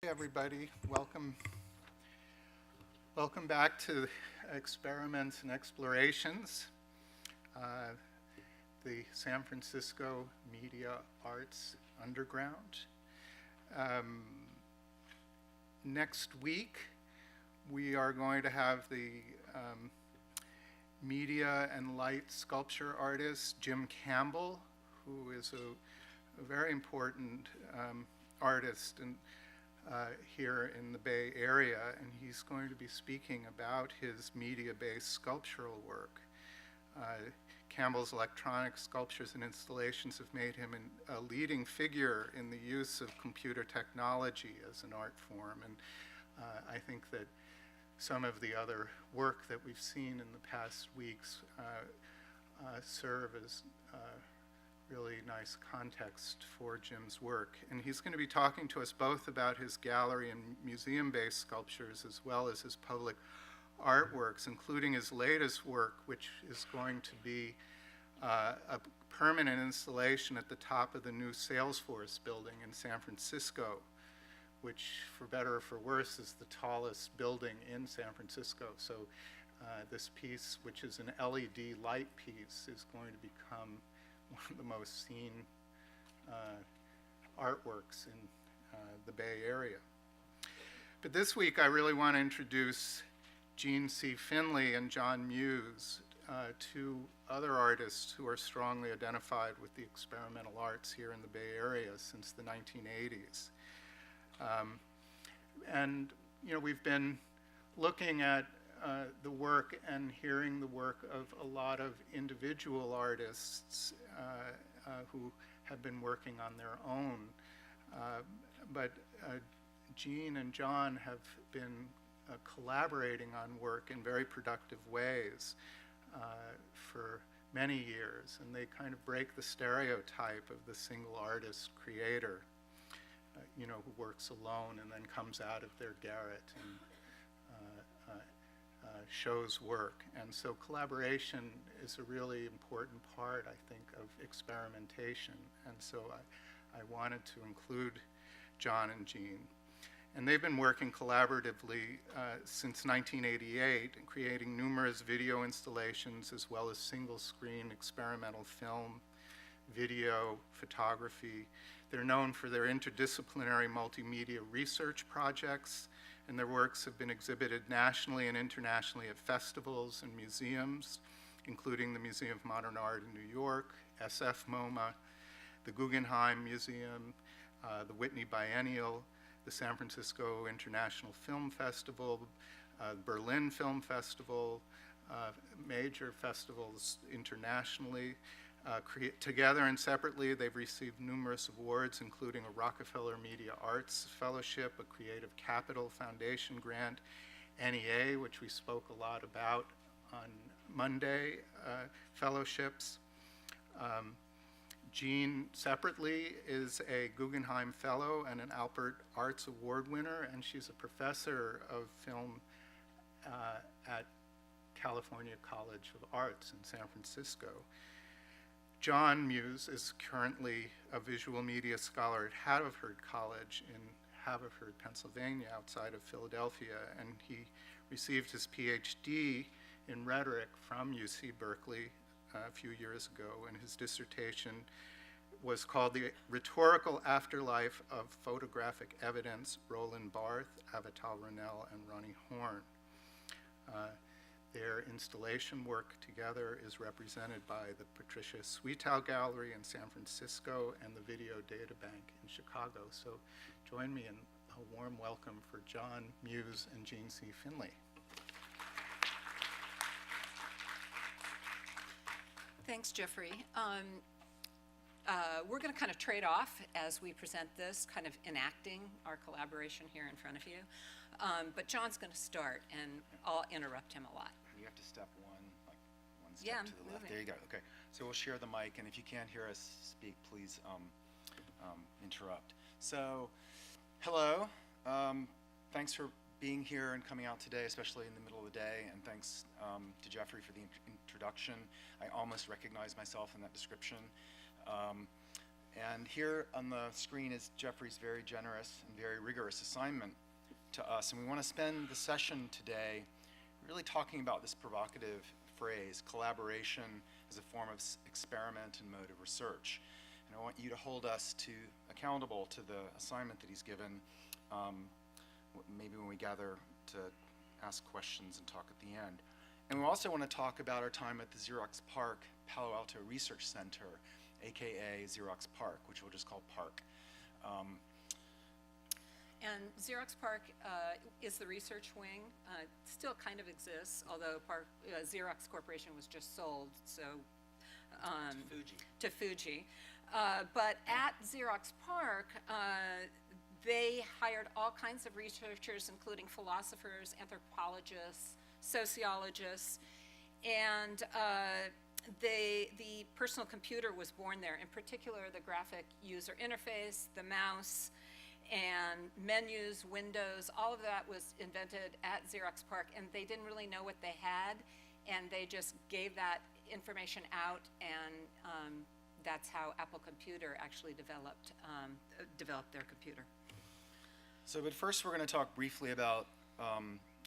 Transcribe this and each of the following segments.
Everybody, welcome back to Experiments and Explorations, the San Francisco Media Arts Underground. Next week we are going to have the media and light sculpture artist Jim Campbell, who is a very important artist and here in the Bay Area, and he's going to be speaking about his media-based sculptural work. Campbell's electronic sculptures and installations have made him a leading figure in the use of computer technology as an art form, and I think that some of the other work that we've seen in the past weeks serve as really nice context for Jim's work. And he's going to be talking to us both about his gallery and museum-based sculptures as well as his public artworks, including his latest work, which is going to be a permanent installation at the top of the new Salesforce building in San Francisco, which, for better or for worse, is the tallest building in San Francisco. So this piece, which is an LED light piece, is going to become one of the most seen artworks in the Bay Area. But this week I really want to introduce Jeanne C. Finley and John Muse, two other artists who are strongly identified with the experimental arts here in the Bay Area since the 1980s. And you know, we've been looking at the work and hearing the work of a lot of individual artists who have been working on their own. But Jeanne and John have been collaborating on work in very productive ways for many years, and they kind of break the stereotype of the single artist creator, you know, who works alone and then comes out of their garret and shows work. And so collaboration is a really important part, I think, of experimentation. And so I wanted to include John and Jeanne. And they've been working collaboratively since 1988, and creating numerous video installations as well as single-screen experimental film, video, photography. They're known for their interdisciplinary multimedia research projects, and their works have been exhibited nationally and internationally at festivals and museums, including the Museum of Modern Art in New York, SF MoMA, the Guggenheim Museum, the Whitney Biennial, the San Francisco International Film Festival, Berlin Film Festival, major festivals internationally. Together and separately, they've received numerous awards, including a Rockefeller Media Arts Fellowship, a Creative Capital Foundation grant, NEA, which we spoke a lot about on Monday, fellowships. Jeanne, separately, is a Guggenheim Fellow and an Alpert Arts Award winner, and she's a professor of film at California College of Arts in San Francisco. John Muse is currently a visual media scholar at Haverford College in Haverford, Pennsylvania, outside of Philadelphia, and he received his PhD in rhetoric from UC Berkeley a few years ago, and his dissertation was called The Rhetorical Afterlife of Photographic Evidence, Roland Barthes, Avital Ronell, and Ronnie Horn. Their installation work together is represented by the Patricia Sweetow Gallery in San Francisco and the Video Data Bank in Chicago. So join me in a warm welcome for John Muse and Jeanne C. Finley. Thanks, Jeffrey. We're going to kind of trade off as we present this, kind of enacting our collaboration here in front of you. But John's going to start, and I'll interrupt him a lot. You have to step one step to the left. There you go. Okay. So we'll share the mic, and if you can't hear us speak, please interrupt. So, hello. Thanks for being here and coming out today, especially in the middle of the day, and thanks to Jeffrey for the introduction. I almost recognized myself in that description. And here on the screen is Jeffrey's very generous and very rigorous assignment to us. And we want to spend the session today really talking about this provocative phrase, collaboration as a form of experiment and mode of research. And I want you to hold us accountable to the assignment that he's given, maybe when we gather to ask questions and talk at the end. And we also want to talk about our time at the Xerox PARC Palo Alto Research Center, AKA Xerox PARC, which we'll just call PARC. And Xerox PARC is the research wing. Still kind of exists, although Xerox Corporation was just sold to Fuji. But at Xerox PARC, they hired all kinds of researchers, including philosophers, anthropologists, sociologists, and the personal computer was born there. In particular, the graphic user interface, the mouse, and menus, windows, all of that was invented at Xerox PARC, and they didn't really know what they had, and they just gave that information out, and that's how Apple Computer actually developed their computer. So, but first we're going to talk briefly about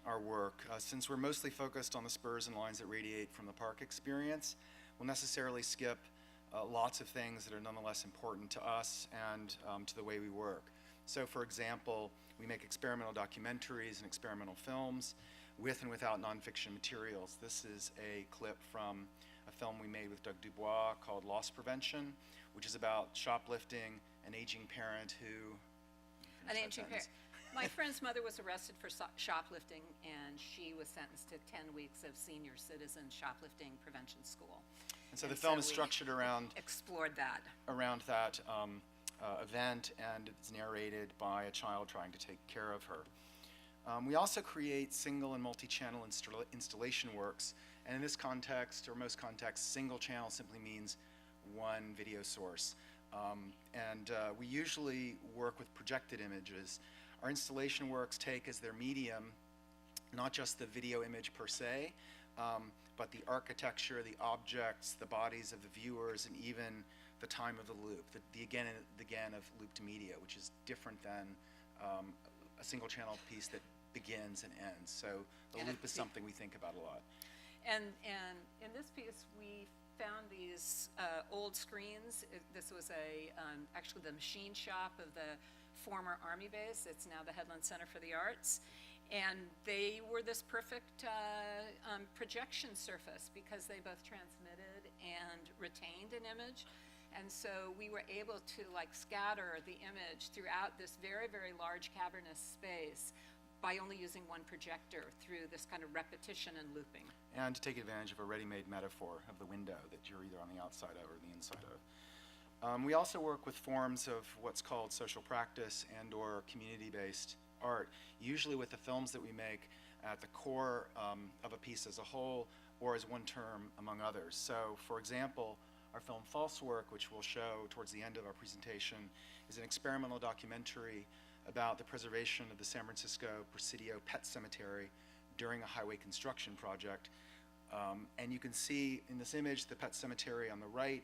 our work. Since we're mostly focused on the spurs and lines that radiate from the PARC experience, we'll necessarily skip lots of things that are nonetheless important to us and to the way we work. So, for example, we make experimental documentaries and experimental films with and without nonfiction materials. This is a clip from a film we made with Doug Dubois called Loss Prevention, which is about shoplifting, an aging parent who... My friend's mother was arrested for shoplifting, and she was sentenced to 10 weeks of senior citizen shoplifting prevention school. And so the film is structured around... Explored that. Around that event, and it's narrated by a child trying to take care of her. We also create single and multi-channel installation works, and in this context, or most contexts, single channel simply means one video source. We usually work with projected images. Our installation works take as their medium not just the video image per se, but the architecture, the objects, the bodies of the viewers, and even the time of the loop, the again and again of looped media, which is different than a single channel piece that begins and ends. So the loop is something we think about a lot. And in this piece, we found these old screens. This was actually the machine shop of the former Army base. It's now the Headland Center for the Arts. And they were this perfect projection surface because they both transmitted and retained an image. And so we were able to scatter the image throughout this very, very large cavernous space by only using one projector through this kind of repetition and looping. And to take advantage of a ready-made metaphor of the window that you're either on the outside of or the inside of. We also work with forms of what's called social practice and or community-based art, usually with the films that we make at the core of a piece as a whole or as one term among others. So, for example, our film False Work, which we'll show towards the end of our presentation, is an experimental documentary about the preservation of the San Francisco Presidio Pet Cemetery during a highway construction project. And you can see in this image the pet cemetery on the right,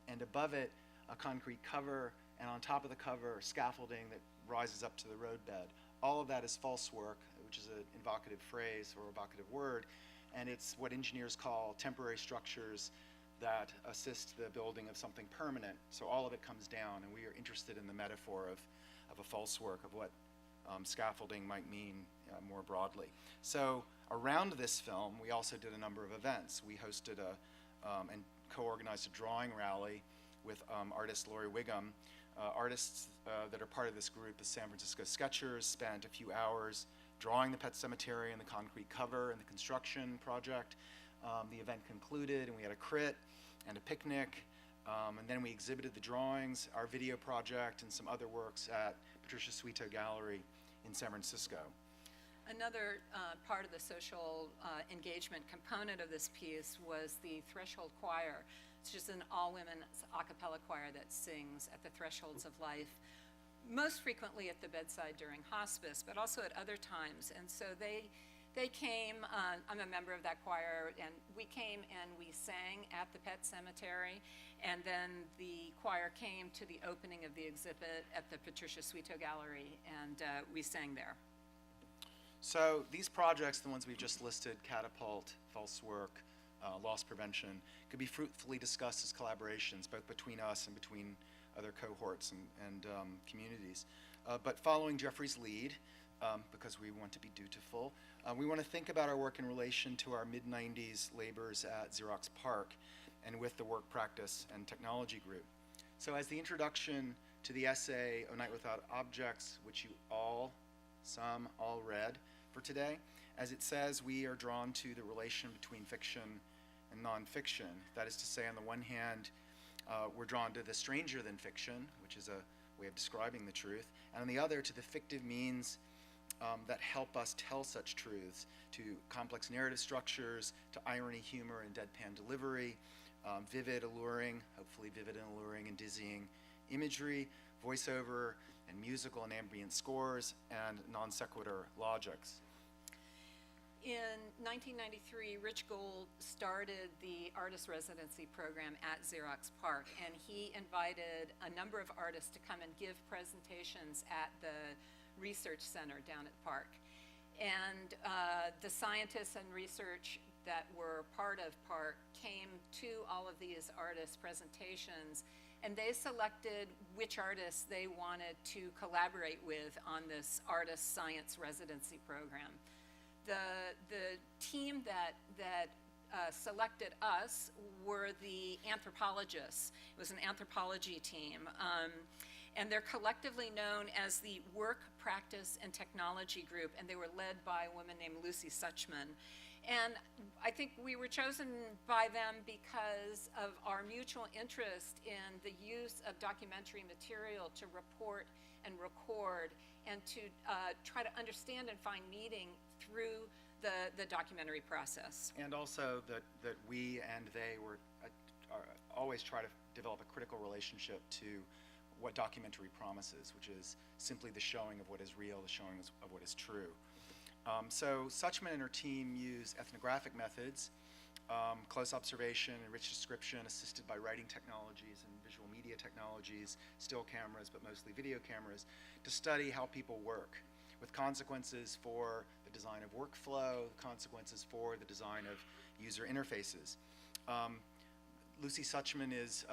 and above it a concrete cover, and on top of the cover scaffolding that rises up to the roadbed. All of that is false work, which is an evocative phrase or evocative word, and it's what engineers call temporary structures that assist the building of something permanent. So all of it comes down, and we are interested in the metaphor of a false work, of what scaffolding might mean more broadly. So around this film, we also did a number of events. We hosted and co-organized a drawing rally with artist Lori Wiggum. Artists that are part of this group, the San Francisco Sketchers, spent a few hours drawing the pet cemetery and the concrete cover and the construction project. The event concluded, and we had a crit and a picnic, and then we exhibited the drawings, our video project, and some other works at Patricia Suito Gallery in San Francisco. Another part of the social engagement component of this piece was the Threshold Choir. It's just an all-women a cappella choir that sings at the thresholds of life, most frequently at the bedside during hospice, but also at other times. And so they They came, I'm a member of that choir, and we came and we sang at the Pet Cemetery, and then the choir came to the opening of the exhibit at the Patricia Sweeto Gallery, and we sang there. So these projects, the ones we've just listed, Catapult, False Work, Loss Prevention, could be fruitfully discussed as collaborations, both between us and between other cohorts and communities. But following Jeffrey's lead, because we want to be dutiful, we want to think about our work in relation to our mid-90s labors at Xerox PARC and with the Work Practice and Technology Group. So as the introduction to the essay, A Night Without Objects, which you some all read for today, as it says, we are drawn to the relation between fiction and nonfiction. That is to say, on the one hand, we're drawn to the stranger than fiction, which is a way of describing the truth, and on the other, to the fictive means that help us tell such truths, to complex narrative structures, to irony, humor, and deadpan delivery, vivid, alluring, hopefully vivid and alluring and dizzying imagery, voiceover, and musical and ambient scores, and non sequitur logics. In 1993, Rich Gold started the artist residency program at Xerox PARC, and he invited a number of artists to come and give presentations at the research center down at PARC. And the scientists and research that were part of PARC came to all of these artists' presentations, and they selected which artists they wanted to collaborate with on this artist science residency program. The team that selected us were the anthropologists. It was an anthropology team. And they're collectively known as the Work, Practice, and Technology Group, and they were led by a woman named Lucy Suchman. And I think we were chosen by them because of our mutual interest in the use of documentary material to report and record and to try to understand and find meaning through the documentary process. And also that we and they always try to develop a critical relationship to what documentary promises, which is simply the showing of what is real, the showing of what is true. So Suchman and her team use ethnographic methods, close observation and rich description assisted by writing technologies and visual media technologies, still cameras, but mostly video cameras, to study how people work, with consequences for the design of workflow, consequences for the design of user interfaces. Lucy Suchman is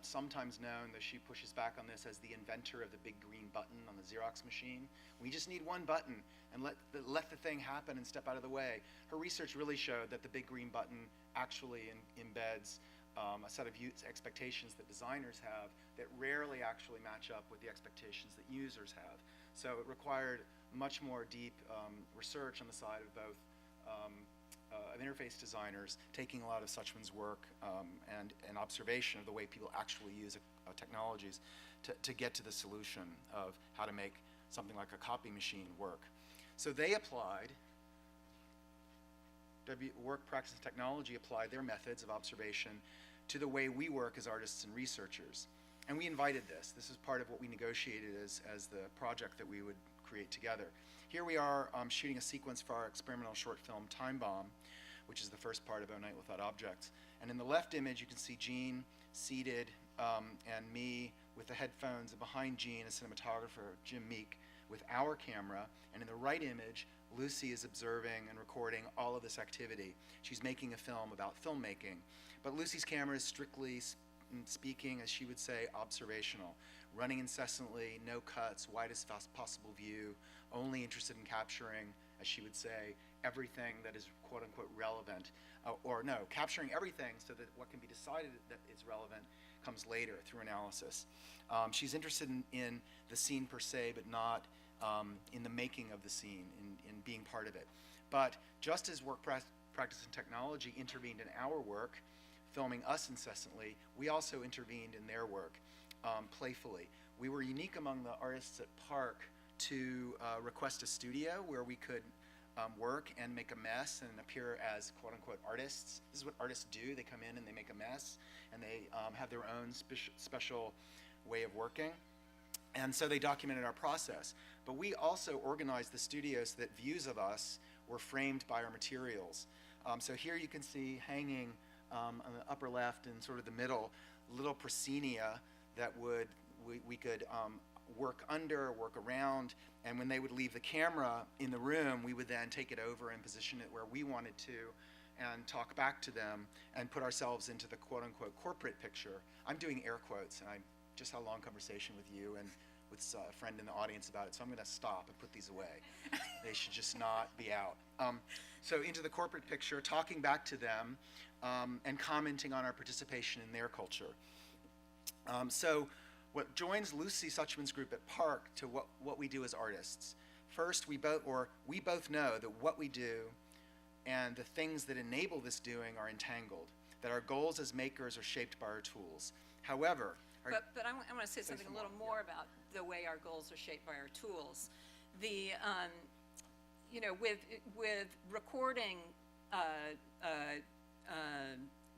sometimes known, though she pushes back on this, as the inventor of the big green button on the Xerox machine. We just need one button and let the thing happen and step out of the way. Her research really showed that the big green button actually embeds a set of expectations that designers have that rarely actually match up with the expectations that users have. So it required much more deep research on the side of both of interface designers, taking a lot of Suchman's work and an observation of the way people actually use technologies to get to the solution of how to make something like a copy machine work. So they applied, Work, Practice, and Technology applied their methods of observation to the way we work as artists and researchers. And we invited this. This is part of what we negotiated as the project that we would create together. Here we are shooting a sequence for our experimental short film, Time Bomb, which is the first part of A Night Without Objects. And in the left image, you can see Jeanne seated and me with the headphones, and behind Jeanne, a cinematographer, Jim Meek, with our camera. And in the right image, Lucy is observing and recording all of this activity. She's making a film about filmmaking. But Lucy's camera is strictly speaking, as she would say, observational, running incessantly, no cuts, widest possible view, only interested in capturing, as she would say, everything that is quote-unquote relevant, capturing everything so that what can be decided that is relevant comes later through analysis. She's interested in the scene per se, but not in the making of the scene, in being part of it. But just as Work, Practice, and Technology intervened in our work, filming us incessantly, we also intervened in their work playfully. We were unique among the artists at PARC to request a studio where we could work and make a mess and appear as quote-unquote artists. This is what artists do. They come in and they make a mess, and they have their own special way of working. And so they documented our process. But we also organized the studio so that views of us were framed by our materials. So here you can see hanging on the upper left and sort of the middle, little proscenia that we could work under, work around, and when they would leave the camera in the room, we would then take it over and position it where we wanted to and talk back to them and put ourselves into the quote-unquote corporate picture. I'm doing air quotes, and I just had a long conversation with you and with a friend in the audience about it, so I'm going to stop and put these away. They should just not be out. So into the corporate picture, talking back to them and commenting on our participation in their culture. So what joins Lucy Suchman's group at Park to what we do as artists. First, we both know that what we do and the things that enable this doing are entangled, that our goals as makers are shaped by our tools. However, but I want to say something a little more about the way our goals are shaped by our tools. The you know, with recording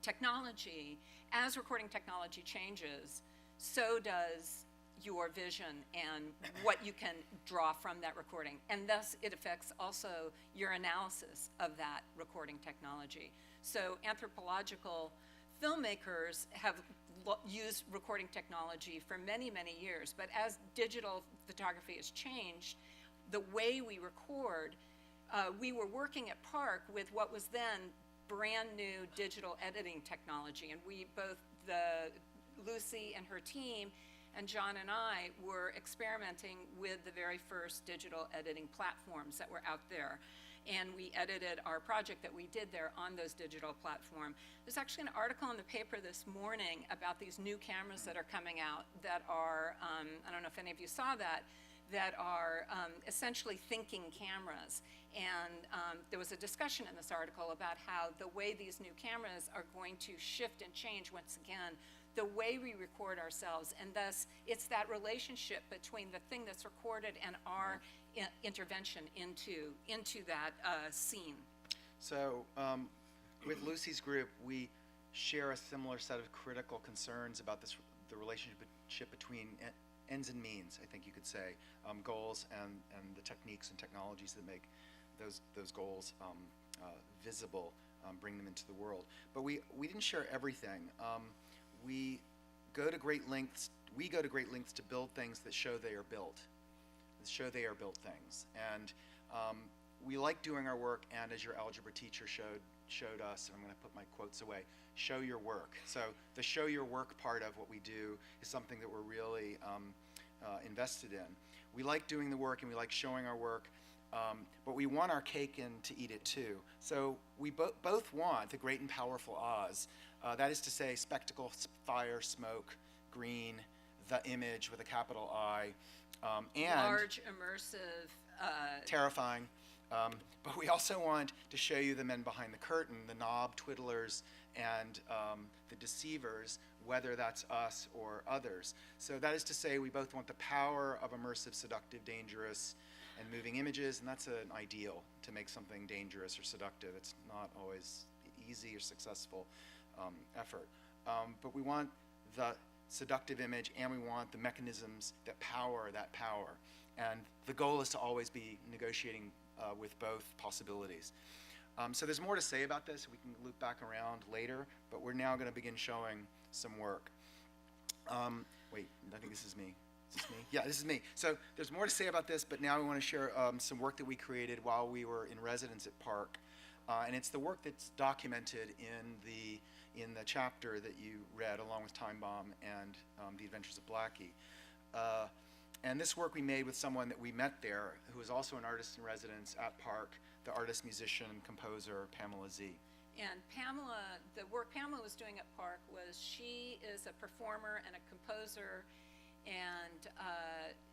technology, as recording technology changes, so does your vision and what you can draw from that recording. And thus it affects also your analysis of that recording technology. So anthropological filmmakers have used recording technology for many, many years, but as digital photography has changed, the way we record, we were working at Park with what was then brand new digital editing technology, and we both, Lucy and her team, and John and I were experimenting with the very first digital editing platforms that were out there. And we edited our project that we did there on those digital platforms. There's actually an article in the paper this morning about these new cameras that are coming out that are, I don't know if any of you saw that are essentially thinking cameras. And there was a discussion in this article about how the way these new cameras are going to shift and change once again the way we record ourselves, and thus it's that relationship between the thing that's recorded and our intervention into that scene. So with Lucy's group, we share a similar set of critical concerns about the relationship between ends and means, I think you could say, goals and the techniques and technologies that make those goals visible, bring them into the world. But we didn't share everything. We go to great lengths to build things that show they are built, things. And we like doing our work, and as your algebra teacher showed us, and I'm going to put my quotes away, show your work. So the show your work part of what we do is something that we're really invested in. We like doing the work and we like showing our work, but we want our cake and to eat it too. So we both want the great and powerful Oz. That is to say, spectacle, fire, smoke, green, the image with a capital I, and large, immersive, terrifying. But we also want to show you the men behind the curtain, the knob twiddlers and the deceivers, whether that's us or others. So that is to say, we both want the power of immersive, seductive, dangerous, and moving images, and that's an ideal to make something dangerous or seductive. It's not always easy or successful effort. But we want the seductive image, and we want the mechanisms that power that power. And the goal is to always be negotiating with both possibilities. So there's more to say about this. We can loop back around later, but we're now going to begin showing some work. Wait, I think this is me. Is this me? Yeah, this is me. So there's more to say about this, but now we want to share some work that we created while we were in residence at Park. And it's the work that's documented in the chapter that you read, along with Time Bomb and The Adventures of Blackie. And this work we made with someone that we met there, who is also an artist in residence at Park, the artist, musician, composer, Pamela Z. And Pamela, the work Pamela was doing at Park was, she is a performer and a composer, and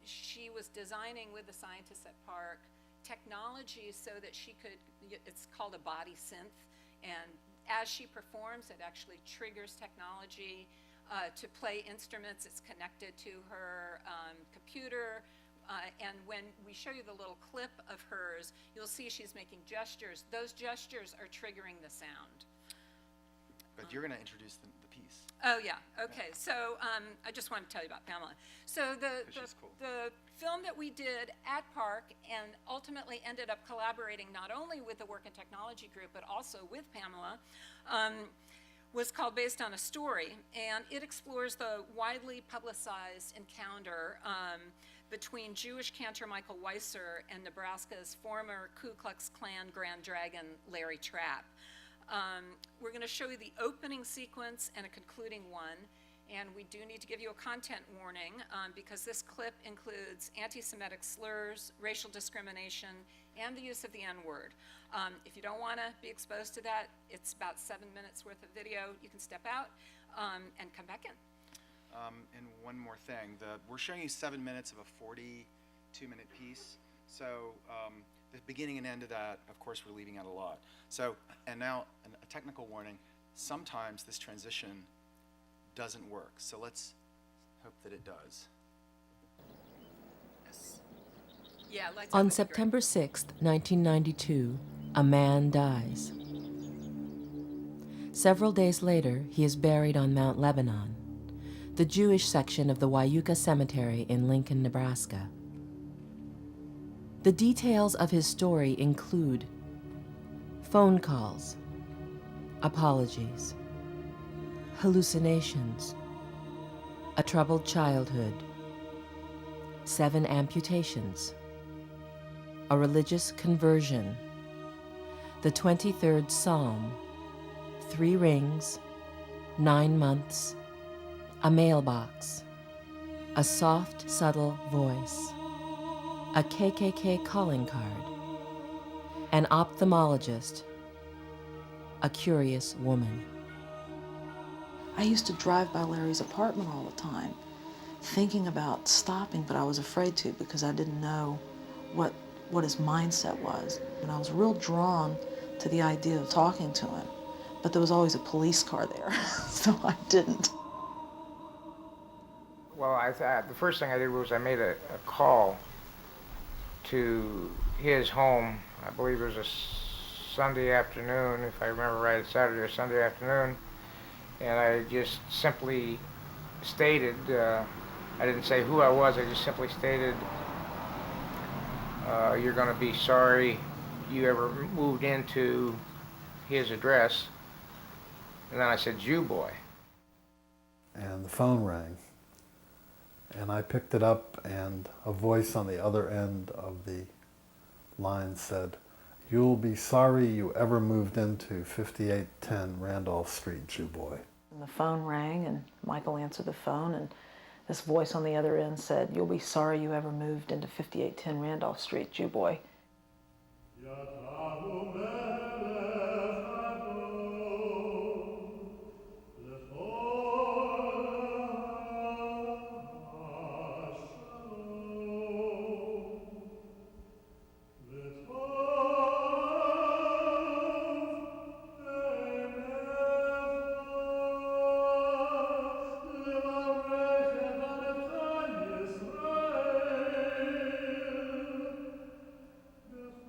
she was designing with the scientists at Park technology so that she could, it's called a body synth, and as she performs, it actually triggers technology to play instruments. It's connected to her computer, and when we show you the little clip of hers, you'll see she's making gestures. Those gestures are triggering the sound. But you're going to introduce the piece. Oh, yeah, okay, so I just wanted to tell you about Pamela. So She's cool. the film that we did at Park and ultimately ended up collaborating not only with the Work and Technology Group, but also with Pamela, was called Based on a Story, and it explores the widely publicized encounter between Jewish cantor Michael Weiser and Nebraska's former Ku Klux Klan Grand Dragon Larry Trapp. We're going to show you the opening sequence and a concluding one, and we do need to give you a content warning because this clip includes anti-Semitic slurs, racial discrimination, and the use of the N-word. If you don't want to be exposed to that, it's about 7 minutes worth of video. You can step out and come back in. And one more thing, we're showing you 7 minutes of a 42-minute piece. So the beginning and end of that, of course, we're leaving out a lot. So, and now a technical warning, sometimes this transition doesn't work. So let's hope that it does. Yes. Yeah, lights out On would be great. September 6, 1992, a man dies. Several days later, he is buried on Mount Lebanon, the Jewish section of the Wyuka Cemetery in Lincoln, Nebraska. The details of his story include phone calls, apologies, hallucinations, a troubled childhood, 7 amputations, a religious conversion, the 23rd Psalm, 3 rings, 9 months, a mailbox, a soft, subtle voice, a KKK calling card, an ophthalmologist, a curious woman. I used to drive by Larry's apartment all the time, thinking about stopping, but I was afraid to because I didn't know what his mindset was. And I was real drawn to the idea of talking to him, but there was always a police car there, so I didn't. Well, the first thing I did was I made a call to his home. I believe it was a Sunday afternoon, if I remember right, Saturday or Sunday afternoon. And I just simply stated, I didn't say who I was, I just simply stated, you're going to be sorry you ever moved into his address. And then I said, Jew boy. And the phone rang. And I picked it up, and a voice on the other end of the line said, "You'll be sorry you ever moved into 5810 Randolph Street, Jew boy." And the phone rang, and Michael answered the phone, and this voice on the other end said, "You'll be sorry you ever moved into 5810 Randolph Street, Jew boy."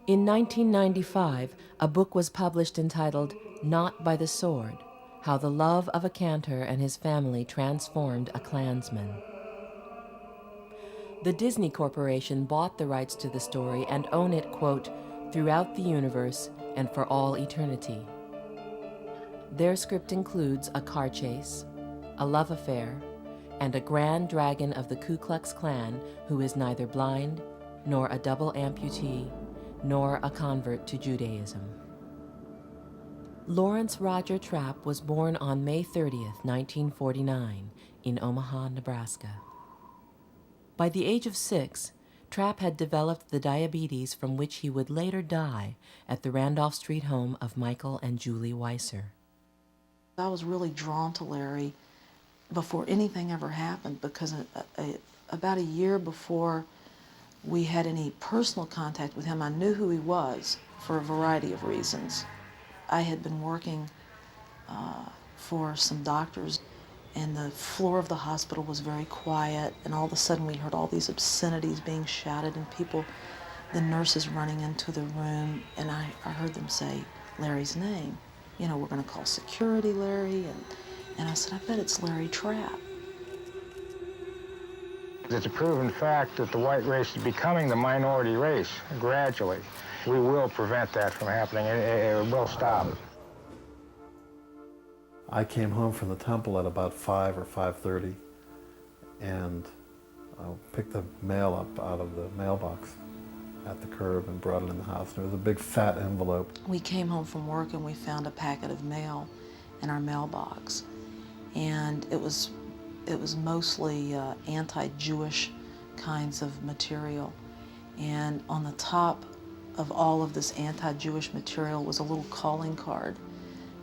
In 1995, a book was published entitled Not by the Sword: How the Love of a Cantor and His Family Transformed a Klansman. The Disney Corporation bought the rights to the story and own it, quote, throughout the universe and for all eternity. Their script includes a car chase, a love affair, and a grand dragon of the Ku Klux Klan who is neither blind nor a double amputee nor a convert to Judaism. Lawrence Roger Trapp was born on May 30th, 1949, in Omaha, Nebraska. By the age of 6, Trapp had developed the diabetes from which he would later die at the Randolph Street home of Michael and Julie Weiser. I was really drawn to Larry before anything ever happened because about a year before we had any personal contact with him, I knew who he was for a variety of reasons. I had been working for some doctors, and the floor of the hospital was very quiet, and all of a sudden we heard all these obscenities being shouted and people, the nurses running into the room, and I heard them say Larry's name. you know, we're going to call security, Larry. And I said, I bet it's Larry Trapp. It's a proven fact that the white race is becoming the minority race gradually. We will prevent that from happening. It will stop. I came home from the temple at about 5 or 5:30, and I picked the mail up out of the mailbox at the curb and brought it in the house. And it was a big fat envelope. We came home from work and we found a packet of mail in our mailbox. And it was mostly anti-Jewish kinds of material. And on the top of all of this anti-Jewish material was a little calling card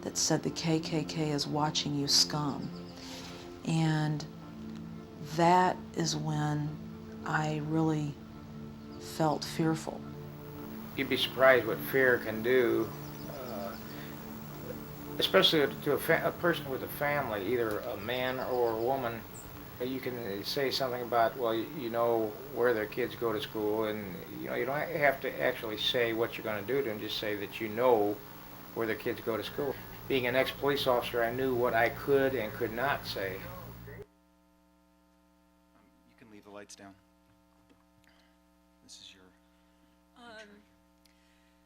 that said, "The KKK is watching you, scum." And that is when I really felt fearful. You'd be surprised what fear can do, especially to a person with a family, either a man or a woman. You can say something about, well, you know where their kids go to school, and you know you don't have to actually say what you're going to do to them. Just say that you know where their kids go to school. Being an ex-police officer, I knew what I could and could not say. You can leave the lights down. This is your entry.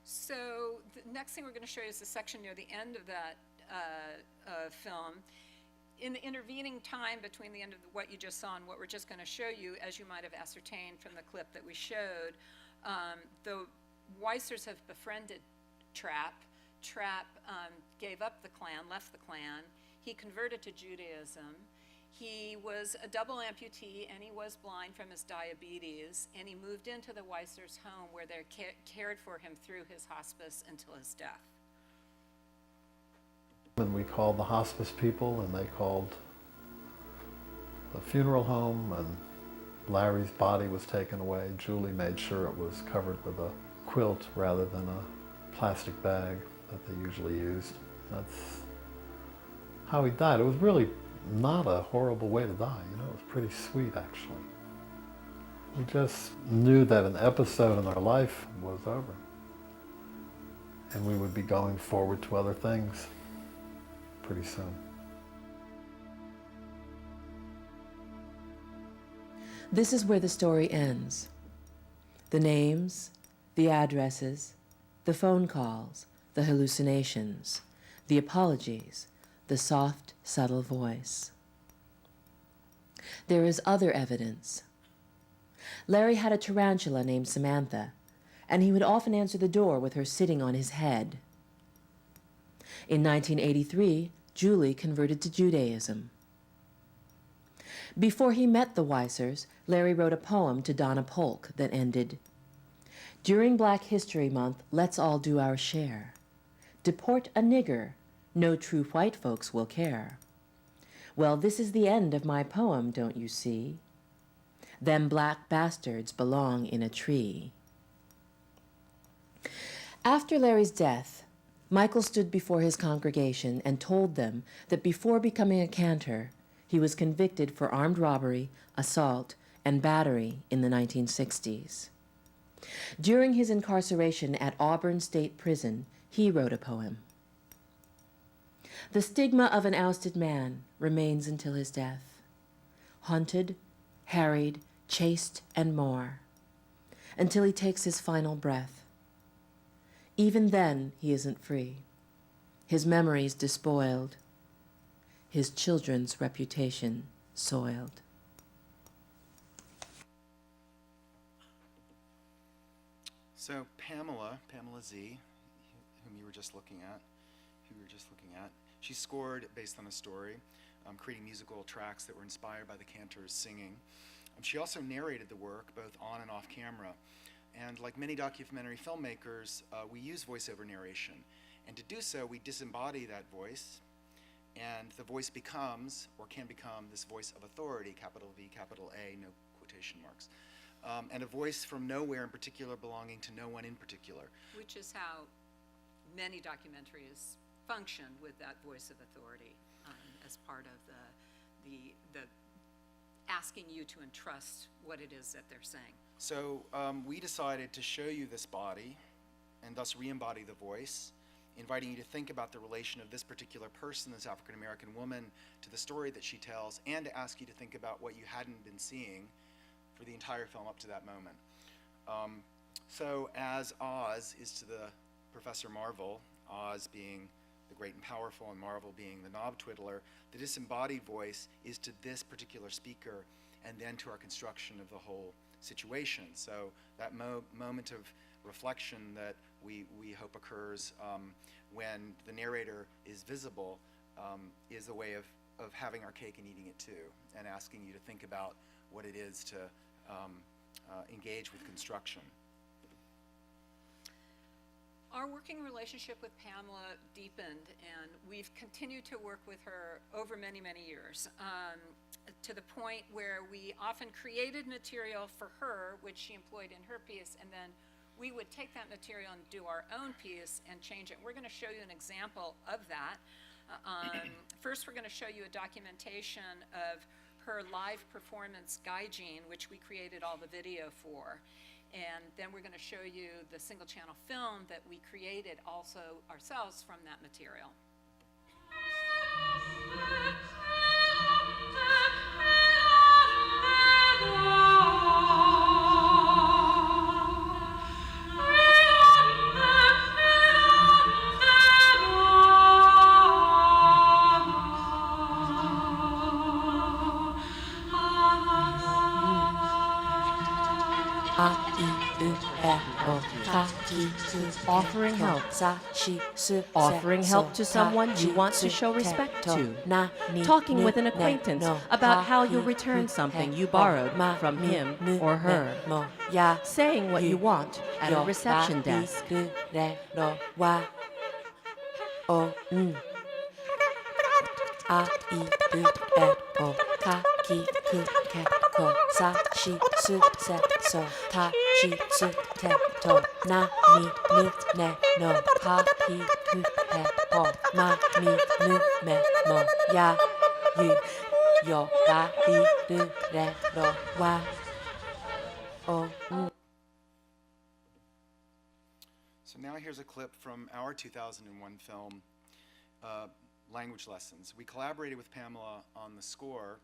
So the next thing we're going to show you is the section near the end of that film. In the intervening time between the end of what you just saw and what we're just going to show you, as you might have ascertained from the clip that we showed, the Weissers have befriended Trapp. Trapp gave up the Klan, left the Klan. He converted to Judaism. He was a double amputee and he was blind from his diabetes, and he moved into the Weissers' home where they cared for him through his hospice until his death. And we called the hospice people, and they called the funeral home, and Larry's body was taken away. Julie made sure it was covered with a quilt rather than a plastic bag that they usually used. That's how he died. It was really not a horrible way to die, you know, it was pretty sweet actually. We just knew that an episode in our life was over, and we would be going forward to other things pretty soon. This is where the story ends. The names, the addresses, the phone calls, the hallucinations, the apologies, the soft, subtle voice. There is other evidence. Larry had a tarantula named Samantha, and he would often answer the door with her sitting on his head. In 1983, Julie converted to Judaism. Before he met the Weissers, Larry wrote a poem to Donna Polk that ended, "During Black History Month, let's all do our share. Deport a nigger, no true white folks will care. Well, this is the end of my poem, don't you see? Them black bastards belong in a tree." After Larry's death, Michael stood before his congregation and told them that before becoming a cantor, he was convicted for armed robbery, assault, and battery in the 1960s. During his incarceration at Auburn State Prison, he wrote a poem. The stigma of an ousted man remains until his death. Hunted, harried, chased, and more, until he takes his final breath. Even then, he isn't free. His memories despoiled. His children's reputation soiled. So Pamela Z, who you were just looking at, she scored based on a story, creating musical tracks that were inspired by the cantors singing. She also narrated the work both on and off camera. And like many documentary filmmakers, we use voiceover narration. And to do so, we disembody that voice, and the voice becomes, or can become, this voice of authority, capital V, capital A, no quotation marks. And a voice from nowhere in particular, belonging to no one in particular. Which is how many documentaries function, with that voice of authority as part of the asking you to entrust what it is that they're saying. So we decided to show you this body and thus re-embody the voice inviting you to think about the relation of this particular person, this African-American woman, to the story that she tells, and to ask you to think about what you hadn't been seeing for the entire film up to that moment. So as Oz is to the Professor Marvel, Oz being the great and powerful and Marvel being the knob twiddler, the disembodied voice is to this particular speaker and then to our construction of the whole situation. So that moment of reflection that we hope occurs when the narrator is visible is a way of having our cake and eating it too, and asking you to think about what it is to engage with construction. Our working relationship with Pamela deepened, and we've continued to work with her over many, many years, to the point where we often created material for her, which she employed in her piece, and then we would take that material and do our own piece and change it. We're going to show you an example of that. First, we're going to show you a documentation of her live performance, Gaijin, which we created all the video for. And then we're going to show you the single channel film that we created also ourselves from that material. Offering help. Offering help to someone you want to show respect to. Talking with an acquaintance about how you'll return something you borrowed from him or her. Saying what you want at a reception desk. So now here's a clip from our 2001 film, Language Lessons. We collaborated with Pamela on the score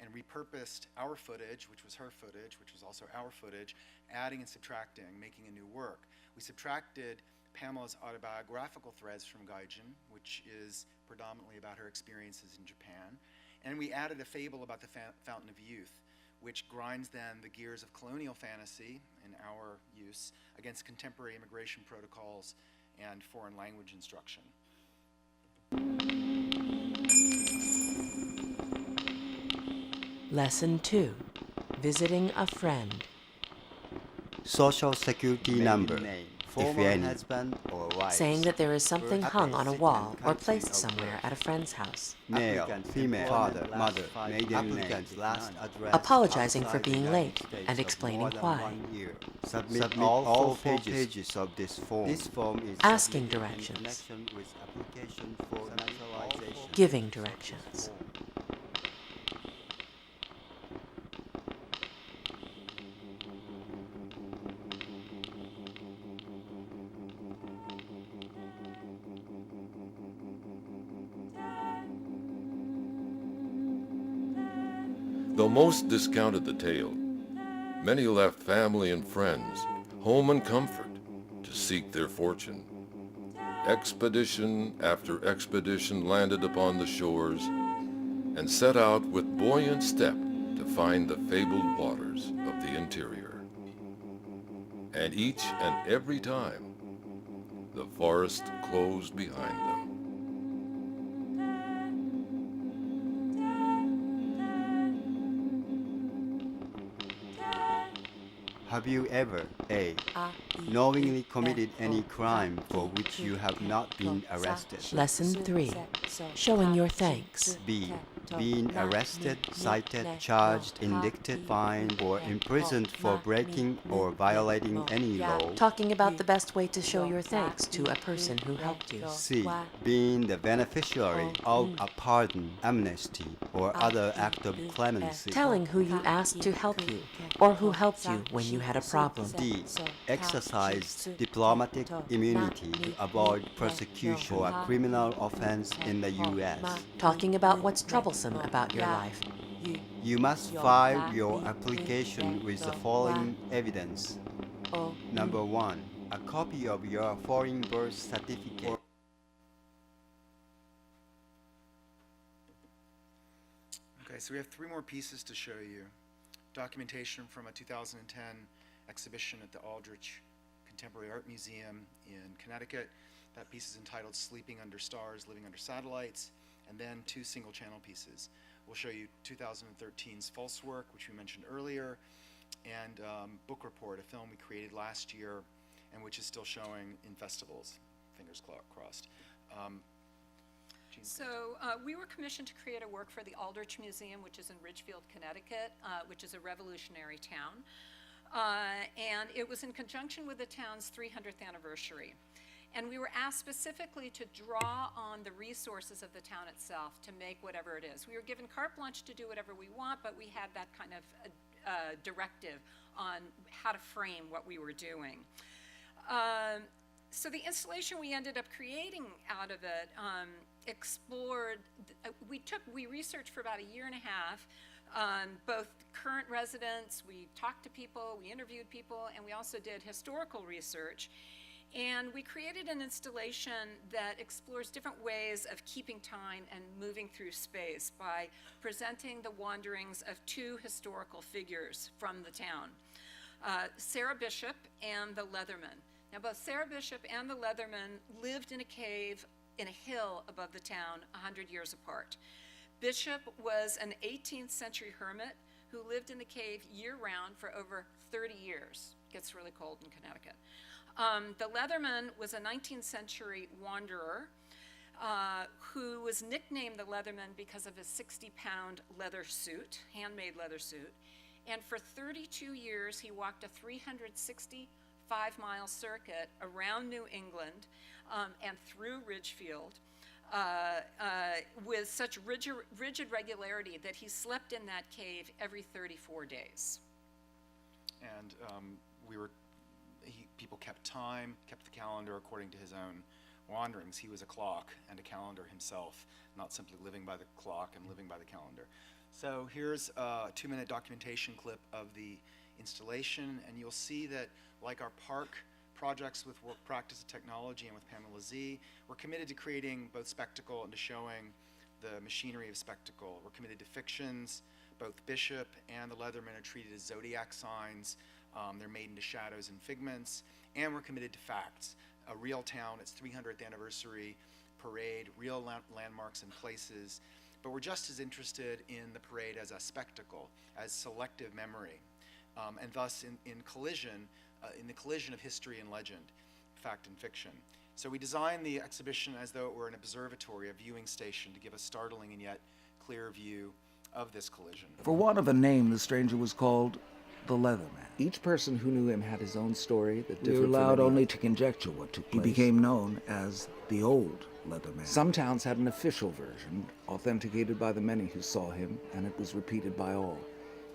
and repurposed our footage, which was her footage, which was also our footage, adding and subtracting, making a new work. We subtracted Pamela's autobiographical threads from Gaijin, which is predominantly about her experiences in Japan, and we added a fable about the Fountain of Youth, which grinds then the gears of colonial fantasy, in our use, against contemporary immigration protocols and foreign language instruction. Lesson 2. Visiting a friend. Social security number, if any. Saying that there is something hung on a wall or placed somewhere at a friend's house. Male, female, father, mother, maiden name. Apologizing for being late and explaining why. Submit all 4 pages of this form. This form is Asking directions. with application for naturalization. Giving directions. Though most discounted the tale, many left family and friends, home and comfort, to seek their fortune. Expedition after expedition landed upon the shores and set out with buoyant step to find the fabled waters of the interior. And each and every time, the forest closed behind them. Have you ever, A, knowingly committed any crime for which you have not been arrested? Lesson 3. Showing your thanks. B, being arrested, cited, charged, indicted, fined, or imprisoned for breaking or violating any law. Talking about the best way to show your thanks to a person who helped you. C. Being the beneficiary of a pardon, amnesty, or other act of clemency. Telling who you asked to help you, or who helped you when you had a problem. D. Exercise diplomatic immunity to avoid prosecution for a criminal offense in the U.S. Talking about what's troublesome about your life. You must file your application with the following evidence. Number 1. A copy of your foreign birth certificate. Okay, so we have 3 more pieces to show you. Documentation from a 2010 exhibition at the Aldrich Contemporary Art Museum in Connecticut. That piece is entitled Sleeping Under Stars, Living Under Satellites, and then 2 single-channel pieces. We'll show you 2013's False Work, which we mentioned earlier, and Book Report, a film we created last year and which is still showing in festivals. Fingers crossed. Jeanne. So we were commissioned to create a work for the Aldrich Museum, which is in Ridgefield, Connecticut, which is a revolutionary town. And it was in conjunction with the town's 300th anniversary. And we were asked specifically to draw on the resources of the town itself to make whatever it is. We were given carte blanche to do whatever we want, but we had that kind of directive on how to frame what we were doing. So the installation we ended up creating out of it explored, we researched for about a year and a half, both current residents, we talked to people, we interviewed people, and we also did historical research. And we created an installation that explores different ways of keeping time and moving through space by presenting the wanderings of 2 historical figures from the town, Sarah Bishop and the Leatherman. Now, both Sarah Bishop and the Leatherman lived in a cave in a hill above the town 100 years apart. Bishop was an 18th century hermit who lived in the cave year-round for over 30 years. It gets really cold in Connecticut. The Leatherman was a 19th century wanderer who was nicknamed the Leatherman because of his 60-pound leather suit, handmade leather suit. And for 32 years, he walked a 365-mile circuit around New England and through Ridgefield with such rigid regularity that he slept in that cave every 34 days. And people kept time, kept the calendar according to his own wanderings. He was a clock and a calendar himself, not simply living by the clock and living by the calendar. So here's a 2-minute documentation clip of the installation, and you'll see that, like our park projects with Work, Practice, and Technology and with Pamela Z, we're committed to creating both spectacle and to showing the machinery of spectacle. We're committed to fictions. Both Bishop and the Leatherman are treated as zodiac signs. They're made into shadows and figments. And we're committed to facts. A real town, its 300th anniversary parade, real landmarks and places. But we're just as interested in the parade as a spectacle, as selective memory. And thus in the collision of history and legend, fact and fiction. So we designed the exhibition as though it were an observatory, a viewing station, to give a startling and yet clear view of this collision. For want of a name, the stranger was called the Leatherman. Each person who knew him had his own story that differed. We were allowed only to conjecture what took place. He became known as the Old Leatherman. Some towns had an official version, authenticated by the many who saw him, and it was repeated by all,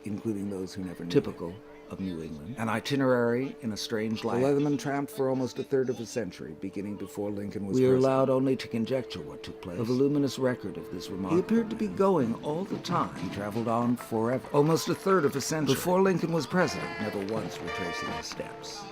including those who never knew Typical of New England. An itinerary in a strange life. The Leatherman tramped for almost a third of a century, beginning before Lincoln was president. We are allowed only to conjecture what took place. A voluminous record of this remarkable He appeared to be going all the time. He traveled on forever. Almost a third of a century. Before Lincoln was president, never once retracing his steps.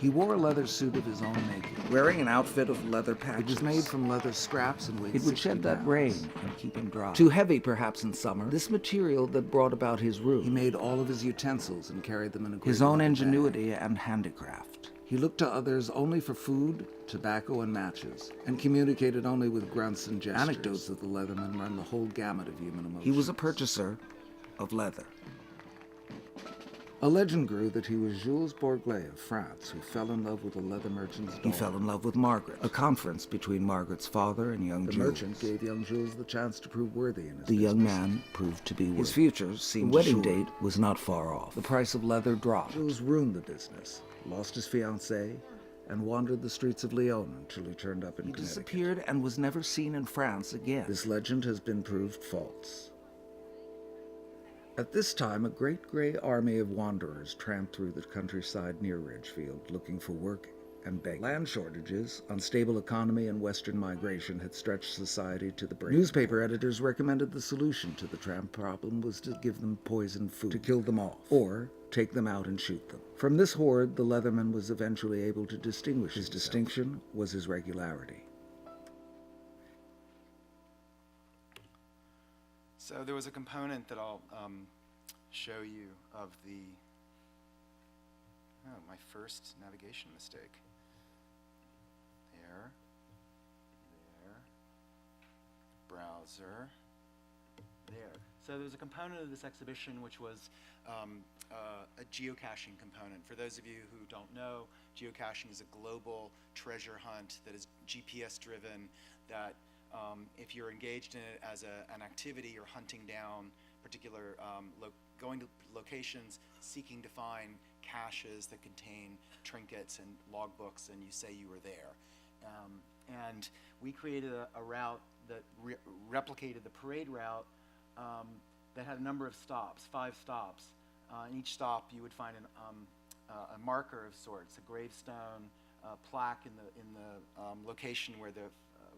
He wore a leather suit of his own making, wearing an outfit of leather patches. It was made from leather scraps and weighed 60 pounds. It would shed that rain and keep him dry. Too heavy, perhaps, in summer. This material that brought about his room. He made all of his utensils and carried them in a great his own ingenuity and handicraft. He looked to others only for food, tobacco, and matches, and communicated only with grunts and gestures. Anecdotes of the Leatherman run the whole gamut of human emotions. He was a purchaser of leather. A legend grew that he was Jules Bourglet of France, who fell in love with a leather merchant's daughter. He fell in love with Margaret. A conference between Margaret's father and young Jules. The merchant gave young Jules the chance to prove worthy in his business. Young man proved to be worthy. His future seemed The wedding date was not far off. The price of leather dropped. Jules ruined the business, lost his fiancée, and wandered the streets of Lyon until he turned up in Connecticut. He disappeared and was never seen in France again. This legend has been proved false. At this time, a great gray army of wanderers tramped through the countryside near Ridgefield, looking for work and begging. Land shortages, unstable economy, and western migration had stretched society to the brink. Newspaper editors recommended the solution to the tramp problem was to give them poisoned food, to kill them off, or take them out and shoot them. From this horde, the Leatherman was eventually able to distinguish himself. His distinction was his regularity. So there was a component that I'll show you of my first navigation mistake. There, browser, there. So there was a component of this exhibition which was a geocaching component. For those of you who don't know, geocaching is a global treasure hunt that is GPS driven, that if you're engaged in it as an activity, you're hunting down particular, going to locations, seeking to find caches that contain trinkets and logbooks, and you say you were there. And we created a route that replicated the parade route that had a number of stops, 5 stops. In each stop, you would find a marker of sorts, a gravestone, a plaque in the location where the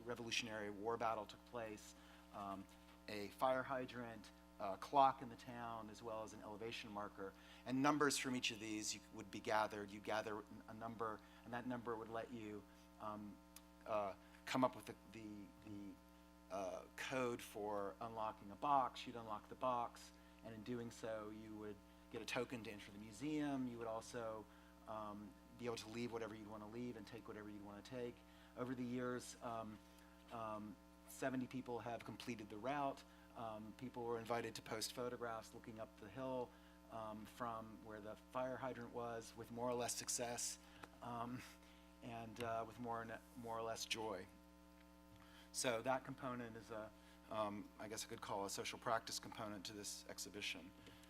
Revolutionary War battle took place, a fire hydrant, a clock in the town, as well as an elevation marker. And numbers from each of these would be gathered. You gather a number, and that number would let you come up with the code for unlocking a box. You'd unlock the box, and in doing so, you would get a token to enter the museum. You would also be able to leave whatever you'd want to leave and take whatever you'd want to take. Over the years, 70 people have completed the route. People were invited to post photographs looking up the hill from where the fire hydrant was, with more or less success and with more or less joy. So that component is I guess I could call a social practice component to this exhibition.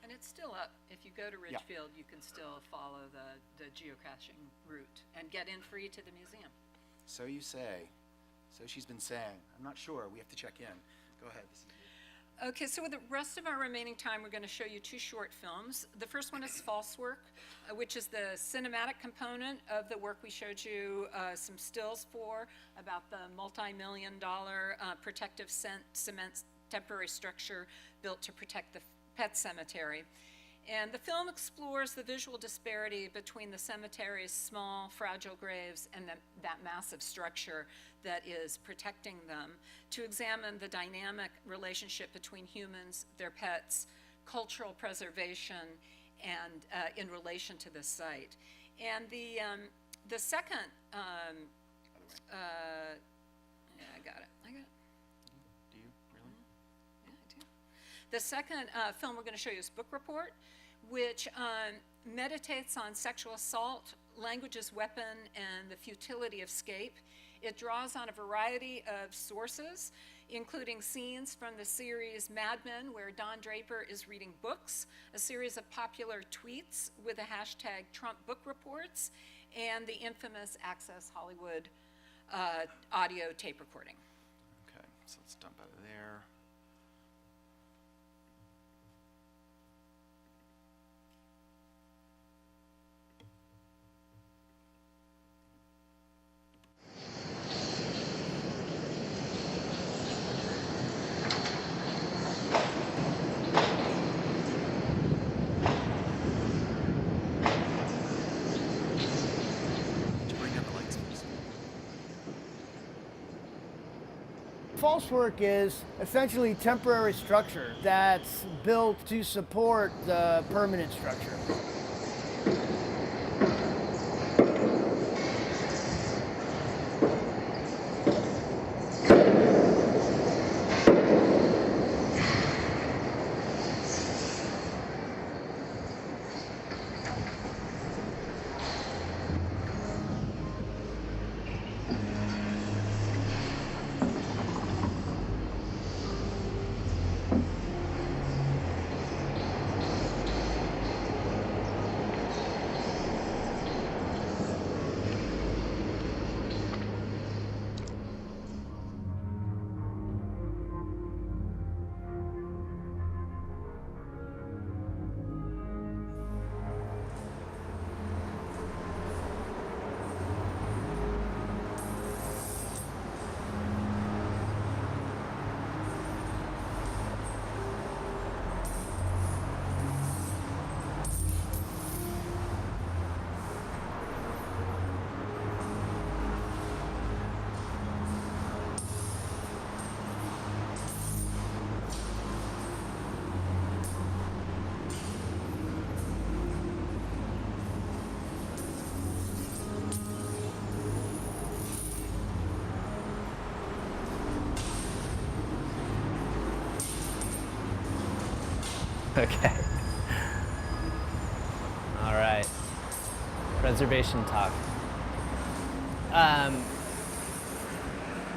And it's still up. If you go to Ridgefield, you can still follow the geocaching route and get in free to the museum. So you say. So she's been saying. I'm not sure. We have to check in. Go ahead. Okay, so with the rest of our remaining time, we're going to show you 2 short films. The first one is False Work, which is the cinematic component of the work we showed you some stills for, about the multi-million-dollar protective cement temporary structure built to protect the pet cemetery. And the film explores the visual disparity between the cemetery's small, fragile graves and that massive structure that is protecting them, to examine the dynamic relationship between humans, their pets, cultural preservation, and in relation to this site. And the second, yeah, I got it. Do you really? Yeah, I do. The second film we're going to show you is Book Report, which meditates on sexual assault, language as weapon, and the futility of escape. It draws on a variety of sources, including scenes from the series Mad Men, where Don Draper is reading books, a series of popular tweets with the hashtag Trump Book Reports, and the infamous Access Hollywood audio tape recording. Okay, so let's dump out of there. False work is essentially temporary structure that's built to support the permanent structure. Okay. All right. Preservation talk.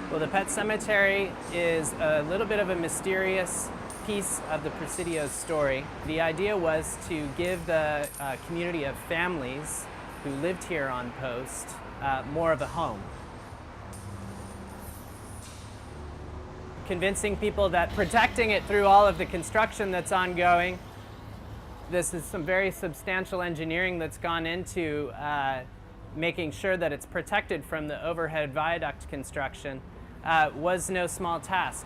Well, the Pet Cemetery is a little bit of a mysterious piece of the Presidio's story. The idea was to give the community of families who lived here on post more of a home. Convincing people that protecting it through all of the construction that's ongoing, this is some very substantial engineering that's gone into making sure that it's protected from the overhead viaduct construction, was no small task.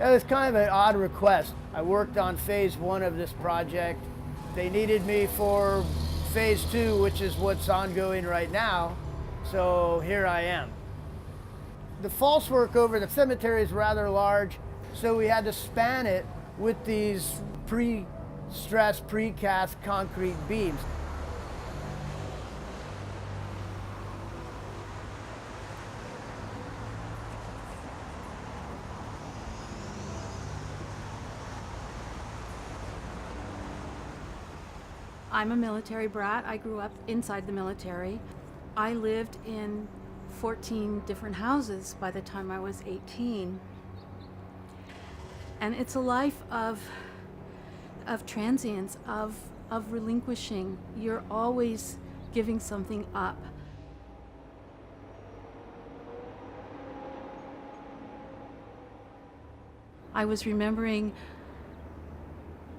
It was kind of an odd request. I worked on phase 1 of this project. They needed me for phase 2, which is what's ongoing right now, so here I am. The false work over the cemetery is rather large, so we had to span it with these pre-stressed, precast concrete beams. I'm a military brat. I grew up inside the military. I lived in 14 different houses by the time I was 18. And it's a life of transience, of relinquishing. You're always giving something up. I was remembering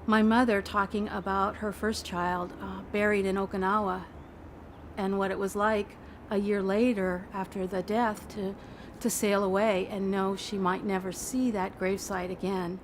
my mother talking about her first child buried in Okinawa and what it was like a year later after the death to sail away and know she might never see that gravesite again.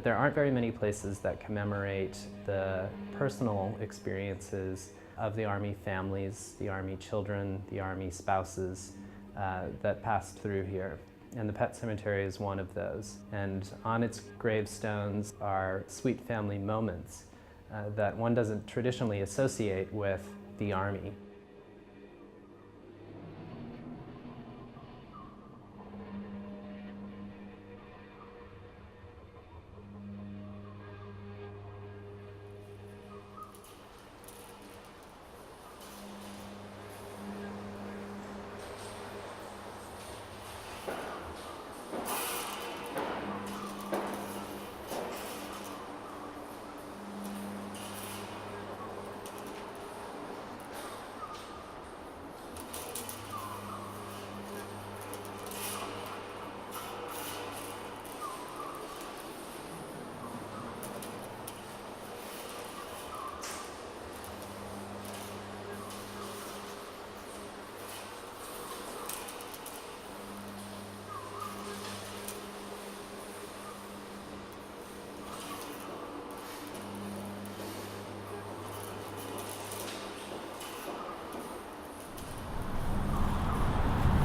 There aren't very many places that commemorate the personal experiences of the Army families, the Army children, the Army spouses that passed through here. And the Pet Cemetery is one of those. And on its gravestones are sweet family moments that one doesn't traditionally associate with the Army.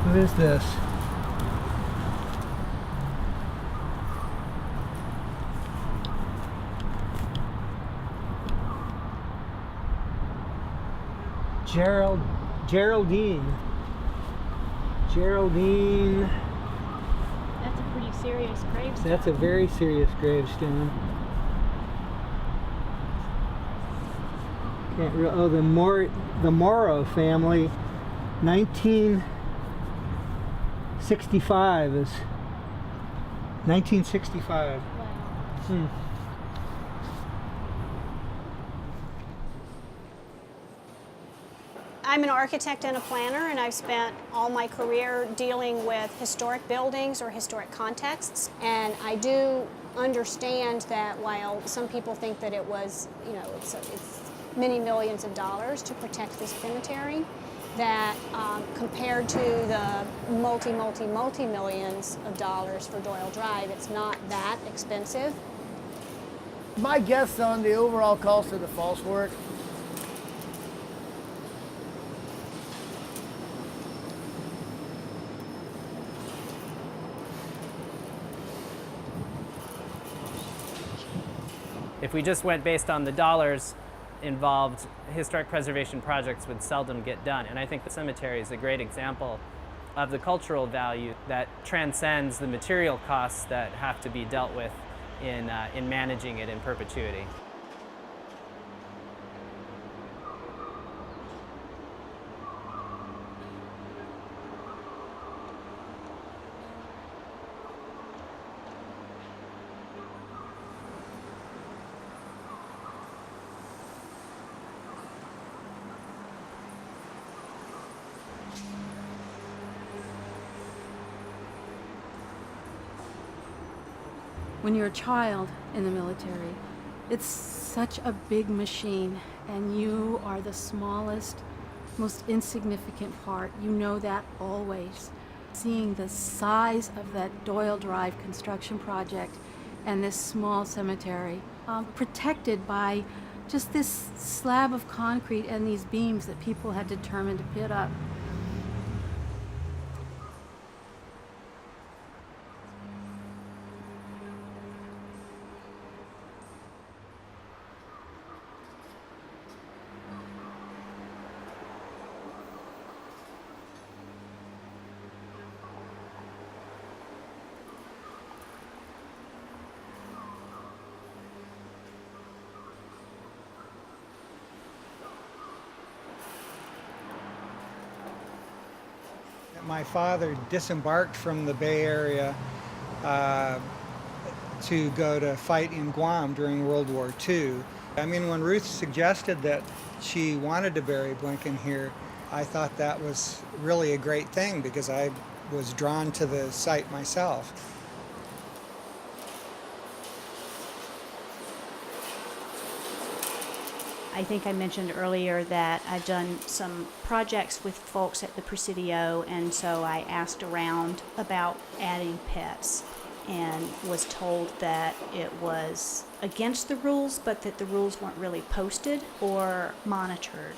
What is this? Geraldine. That's a pretty serious gravestone. That's a very serious gravestone. The Morrow family, 1965 is 1965. Wow. I'm an architect and a planner, and I've spent all my career dealing with historic buildings or historic contexts. And I do understand that while some people think that it was, it's many millions of dollars to protect this cemetery, that compared to the multi-millions of dollars for Doyle Drive, it's not that expensive. My guess on the overall cost of the false work, if we just went based on the dollars involved, historic preservation projects would seldom get done. And I think the cemetery is a great example of the cultural value that transcends the material costs that have to be dealt with in managing it in perpetuity. When you're a child in the military, it's such a big machine, and you are the smallest, most insignificant part. You know that always. Seeing the size of that Doyle Drive construction project and this small cemetery, protected by just this slab of concrete and these beams that people had determined to put up. My father disembarked from the Bay Area to go to fight in Guam during World War II. I mean, when Ruth suggested that she wanted to bury Blinken here, I thought that was really a great thing because I was drawn to the site myself. I think I mentioned earlier that I've done some projects with folks at the Presidio, and so I asked around about adding pets and was told that it was against the rules, but that the rules weren't really posted or monitored.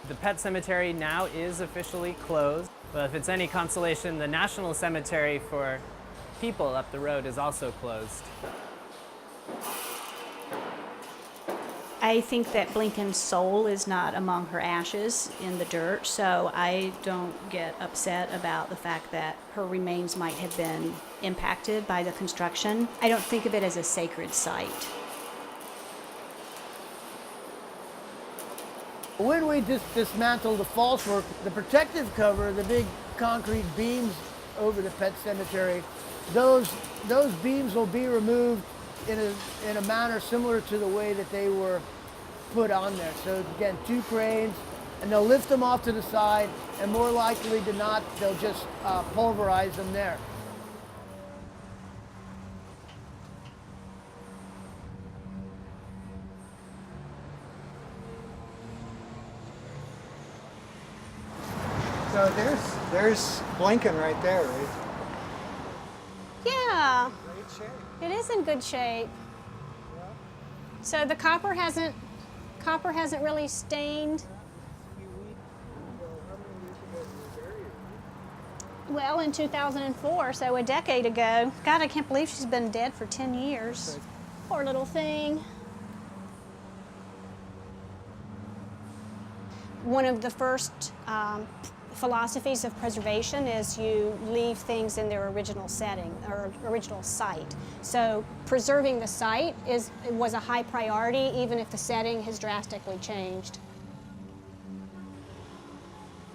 The pet cemetery now is officially closed, but if it's any consolation, the National Cemetery for people up the road is also closed. I think that Blinken's soul is not among her ashes in the dirt, so I don't get upset about the fact that her remains might have been impacted by the construction. I don't think of it as a sacred site. when we dismantle the false work, the protective cover, the big concrete beams over the pet cemetery, those beams will be removed in a manner similar to the way that they were put on there. So again, 2 cranes, and they'll lift them off to the side, and more likely than not, they'll just pulverize them there. So there's Blinken right there, right? Yeah. Great shape. It is in good shape. Yeah. So the copper hasn't really stained. Well, in 2004, so a decade ago. God, I can't believe she's been dead for 10 years. Poor little thing. One of the first philosophies of preservation is you leave things in their original setting or original site. So preserving the site was a high priority, even if the setting has drastically changed.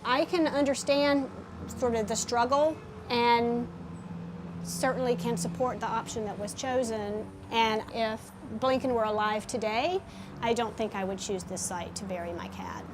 I can understand sort of the struggle and certainly can support the option that was chosen. And if Blinken were alive today, I don't think I would choose this site to bury my cat.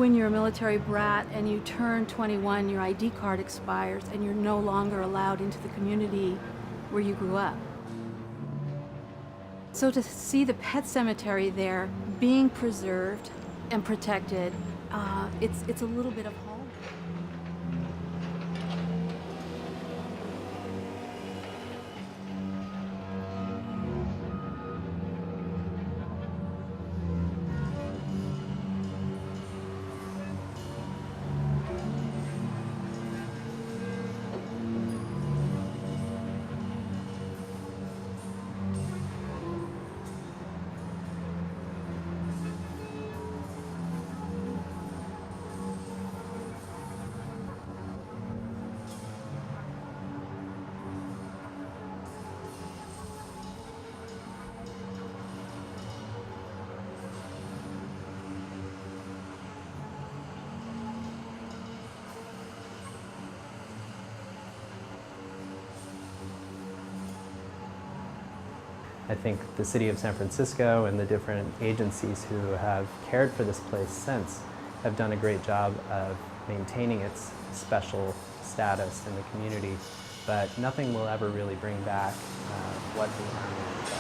when you're a military brat and you turn 21, your ID card expires and you're no longer allowed into the community where you grew up. So to see the pet cemetery there being preserved and protected, it's a little bit of home. I think the city of San Francisco and the different agencies who have cared for this place since have done a great job of maintaining its special status in the community, but nothing will ever really bring back what the Army does.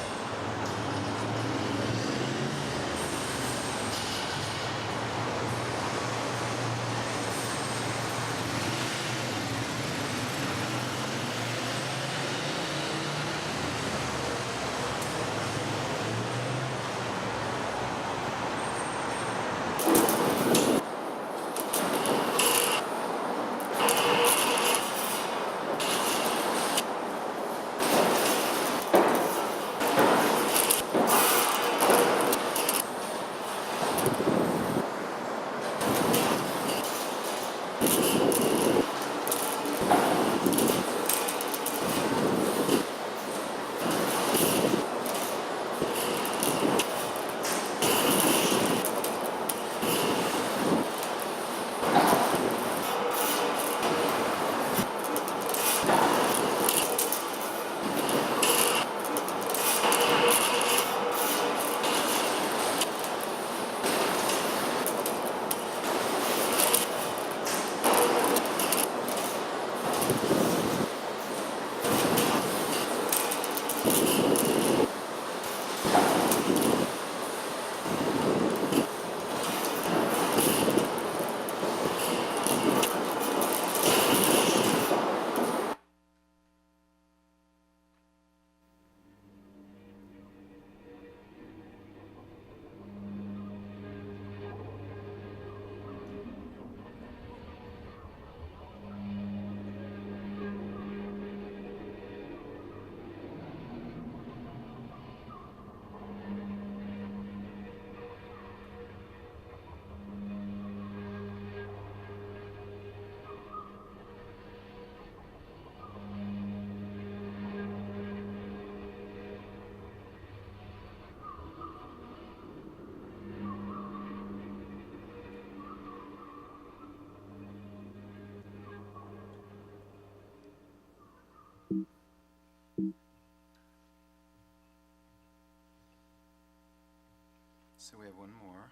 So we have one more.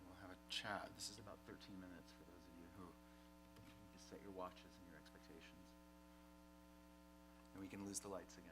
We'll have a chat. This is about 13 minutes for those of you who can set your watches and your expectations. And we can lose the lights again.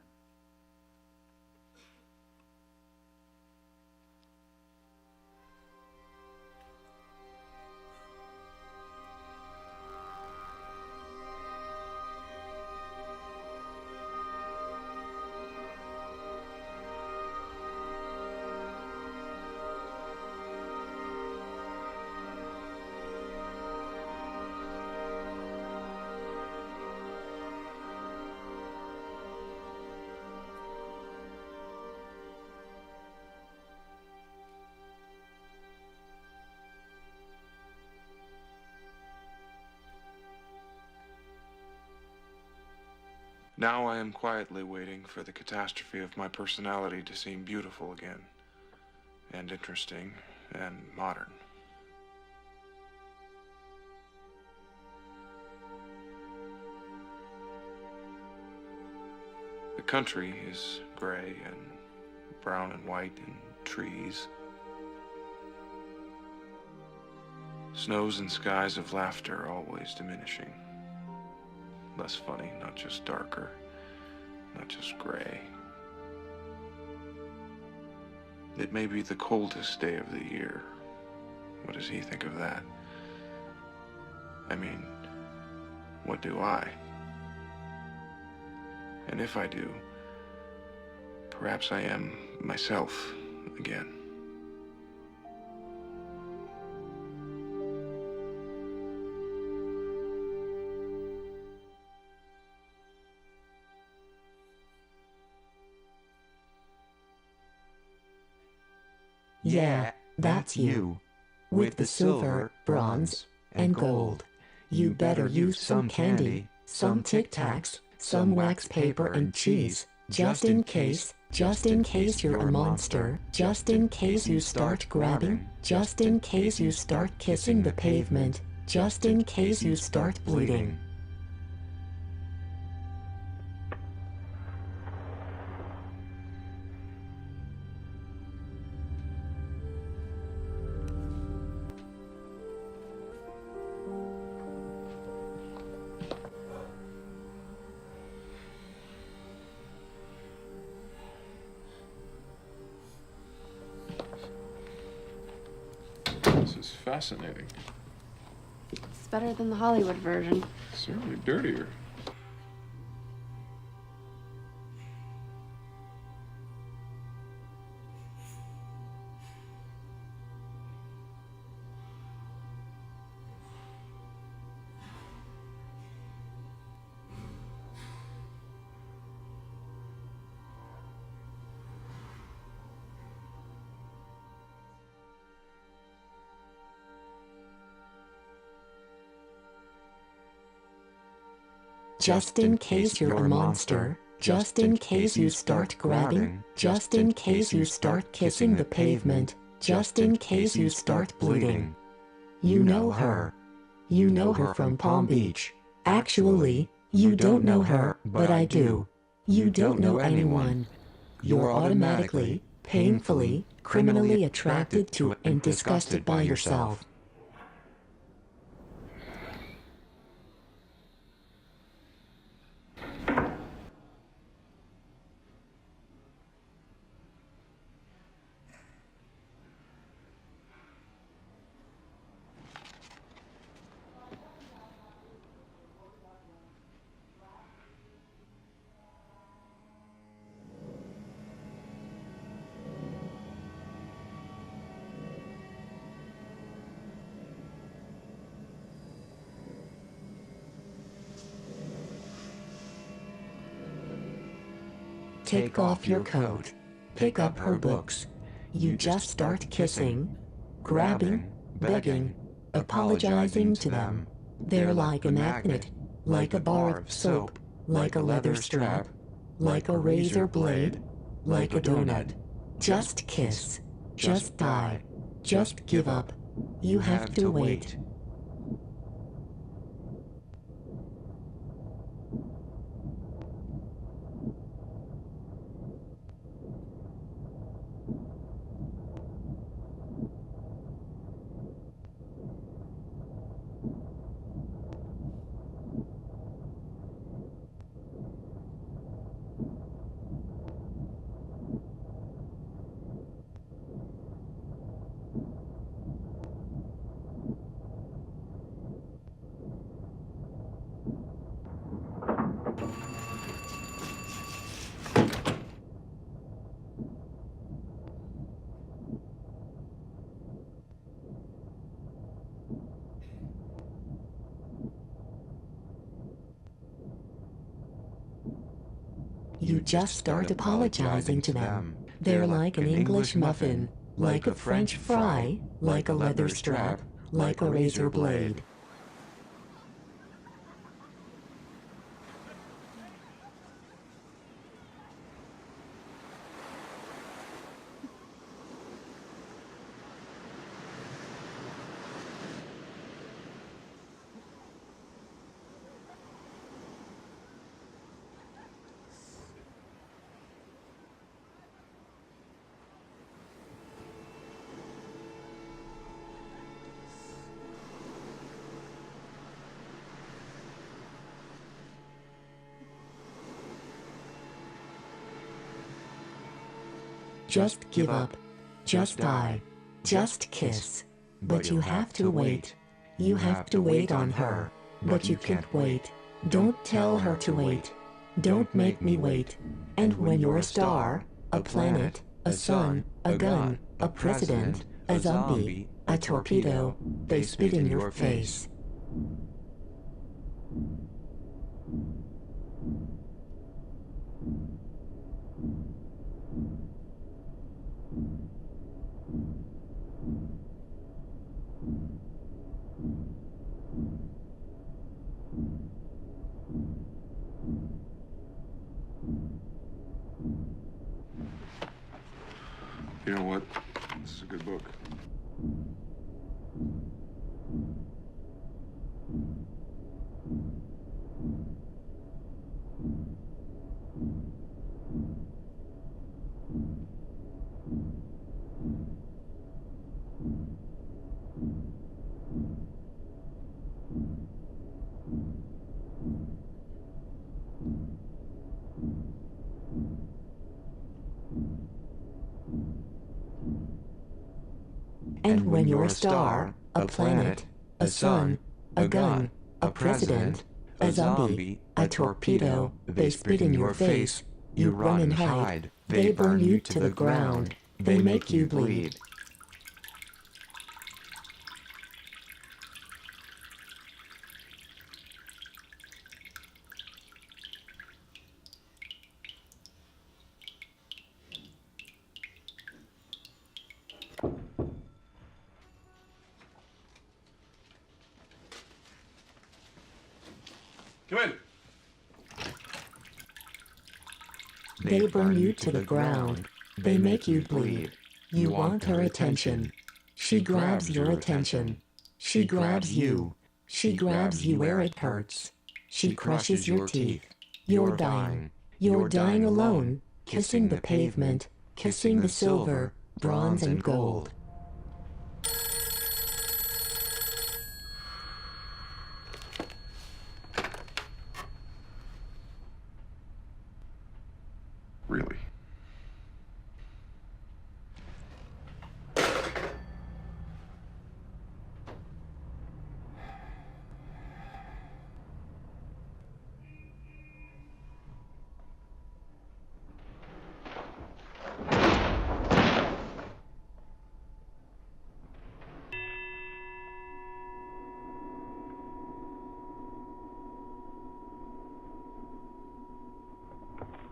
Now I am quietly waiting for the catastrophe of my personality to seem beautiful again, and interesting, and modern. The country is gray and brown and white and trees. Snows and skies of laughter always diminishing. Less funny, not just darker, not just gray. It may be the coldest day of the year. What does he think of that? I mean, what do I? And if I do, perhaps I am myself again. Yeah, that's you. With the silver, bronze, and gold. You better use some candy, some Tic Tacs, some wax paper and cheese, just in case you're a monster, just in case you start grabbing, just in case you start kissing the pavement, just in case you start bleeding. This is fascinating. It's better than the Hollywood version. Certainly dirtier. Just in case you're a monster, just in case you start grabbing, just in case you start kissing the pavement, just in case you start bleeding. You know her. You know her from Palm Beach. Actually, you don't know her, but I do. You don't know anyone. You're automatically, painfully, criminally attracted to and disgusted by yourself. Take off your coat. Pick up her books. You just start kissing, grabbing, begging, apologizing to them. They're like a magnet, like a bar of soap, like a leather strap, like a razor blade, like a donut. Just kiss. Just die. Just give up. You have to wait. You just start apologizing to them. They're like an English muffin, like a French fry, like a leather strap, like a razor blade. just give up, just die, just kiss. But you have to wait. You have to wait on her. But you can't wait. Don't tell her to wait. Don't make me wait. And when you're a star, a planet, a sun, a gun, a president, a zombie, a torpedo, they spit in your face. You know what? This is a good book. And when you're a star, a planet, a sun, a gun, a president, a zombie, a torpedo, they spit in your face. You run and hide. They burn you to the ground. They make you bleed. Come in. They burn you to the ground. They make you bleed. You want her attention. She grabs your attention. She grabs you. She grabs you where it hurts. She crushes your teeth. You're dying. You're dying alone, kissing the pavement, kissing the silver, bronze and gold. Really?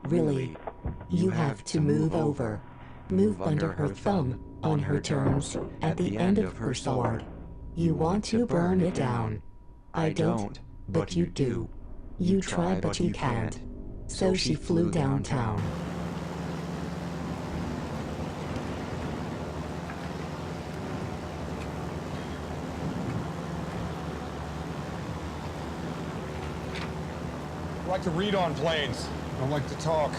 Really, you have to move over. Move under her thumb, on her terms, at the end of her sword. You want to burn it down. I don't, but you do. You try but you can't. So she flew downtown. I like to read on planes. I don't like to talk.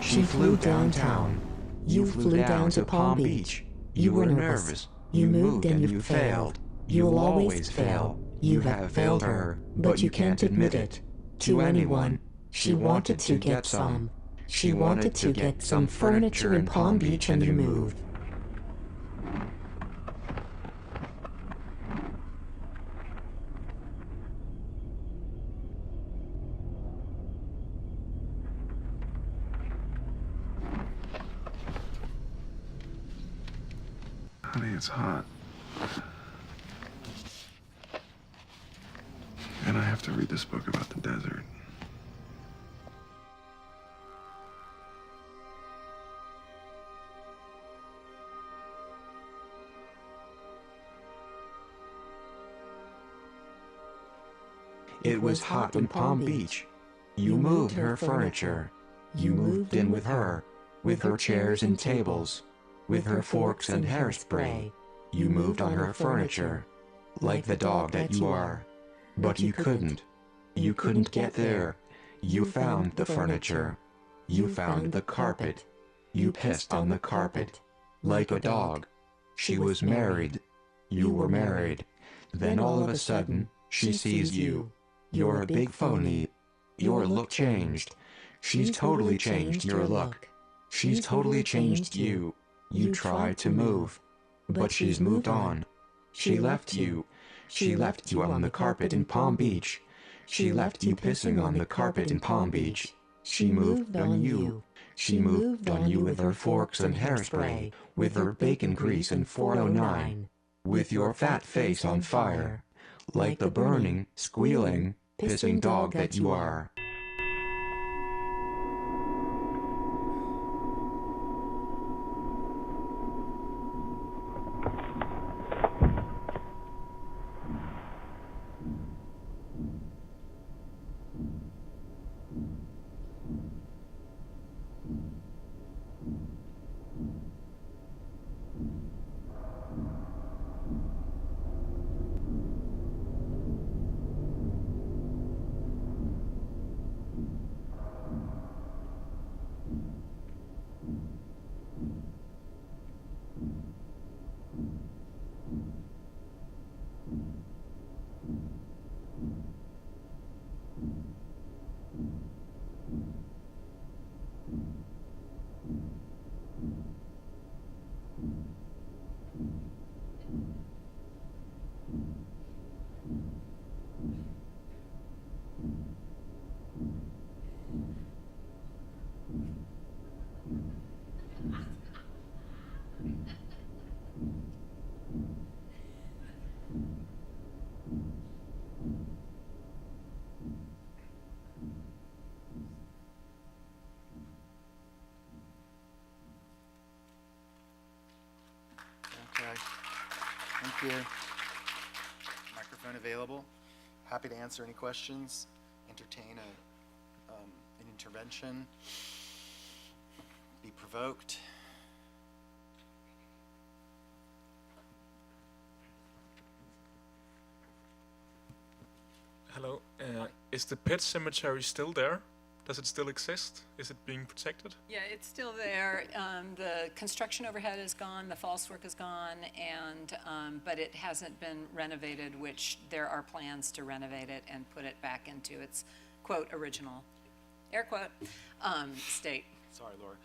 She flew downtown. You flew down to Palm Beach. You were nervous. You moved and you failed. You'll always fail. You have failed her, but you can't admit it to anyone. She wanted to get some. She wanted to get some furniture in Palm Beach and you moved. Honey, it's hot. And I have to read this book about the desert. It was hot in Palm Beach. You moved her furniture. You moved in with her chairs and tables, with her forks and hairspray. You moved on her furniture, like the dog that you are. But you couldn't. You couldn't get there. You found the furniture. You found the carpet. You pissed on the carpet. Like a dog. She was married. You were married. Then all of a sudden, she sees you. You're a big phony. Your look changed. She's totally changed your look. She's totally changed you. You tried to move. But she's moved on. She left you. She left you on the carpet in Palm Beach. She left you pissing on the carpet in Palm Beach. She moved on you. She moved on you with her forks and hairspray, with her bacon grease and 409, with your fat face on fire, like the burning, squealing, pissing dog that you are. Okay. Thank you. Microphone available. Happy to answer any questions, entertain an intervention, be provoked. Hello. Is the pet cemetery still there? Does it still exist? Is it being protected? Yeah, it's still there. The construction overhead is gone, the false work is gone, and but it hasn't been renovated, which there are plans to renovate it and put it back into its, quote, original, air quote, state. Sorry, Laura.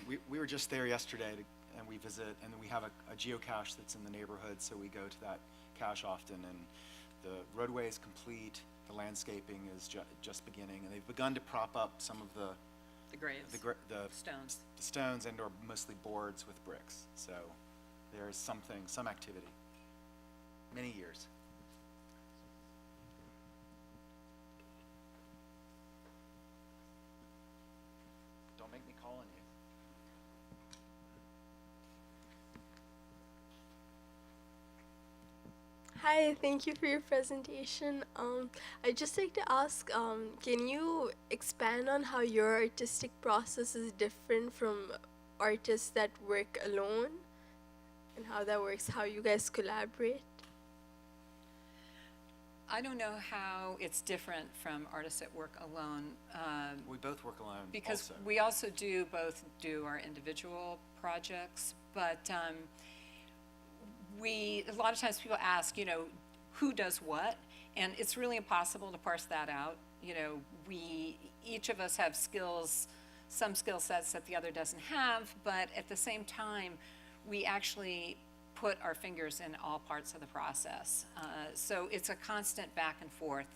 We were just there yesterday, and we visit, and then we have a geocache that's in the neighborhood, so we go to that cache often, and the roadway is complete. The landscaping is just beginning, and they've begun to prop up some of the graves, the stones. The stones, and or mostly boards with bricks. So there is some activity. Many years. Don't make me call on you. Hi, thank you for your presentation. I'd just like to ask, can you expand on how your artistic process is different from artists that work alone, and how that works, how you guys collaborate? I don't know how it's different from artists that work alone. We both work alone. Because also. we also do our individual projects, but a lot of times people ask, who does what, and it's really impossible to parse that out. Each of us have skills, some skill sets that the other doesn't have, but at the same time, we actually put our fingers in all parts of the process. So it's a constant back and forth.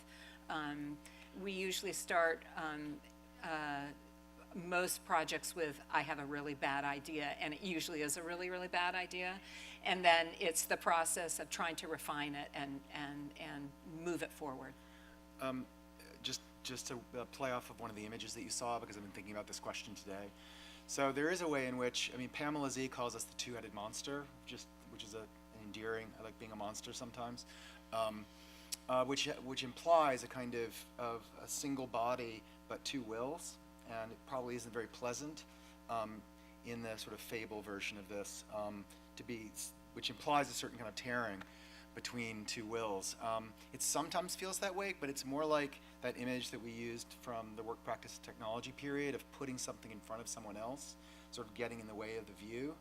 We usually start most projects with, I have a really bad idea, and it usually is a really, really bad idea. And then it's the process of trying to refine it and move it forward. Just to play off of one of the images that you saw, because I've been thinking about this question today. So there is a way in which, Pamela Z calls us the two-headed monster, which is an endearing, I like being a monster sometimes, which implies a kind of a single body but two wills, and it probably isn't very pleasant in the sort of fable version of this, which implies a certain kind of tearing. between two wills. It sometimes feels that way, but it's more like that image that we used from the work practice technology period of putting something in front of someone else, sort of getting in the way of the view.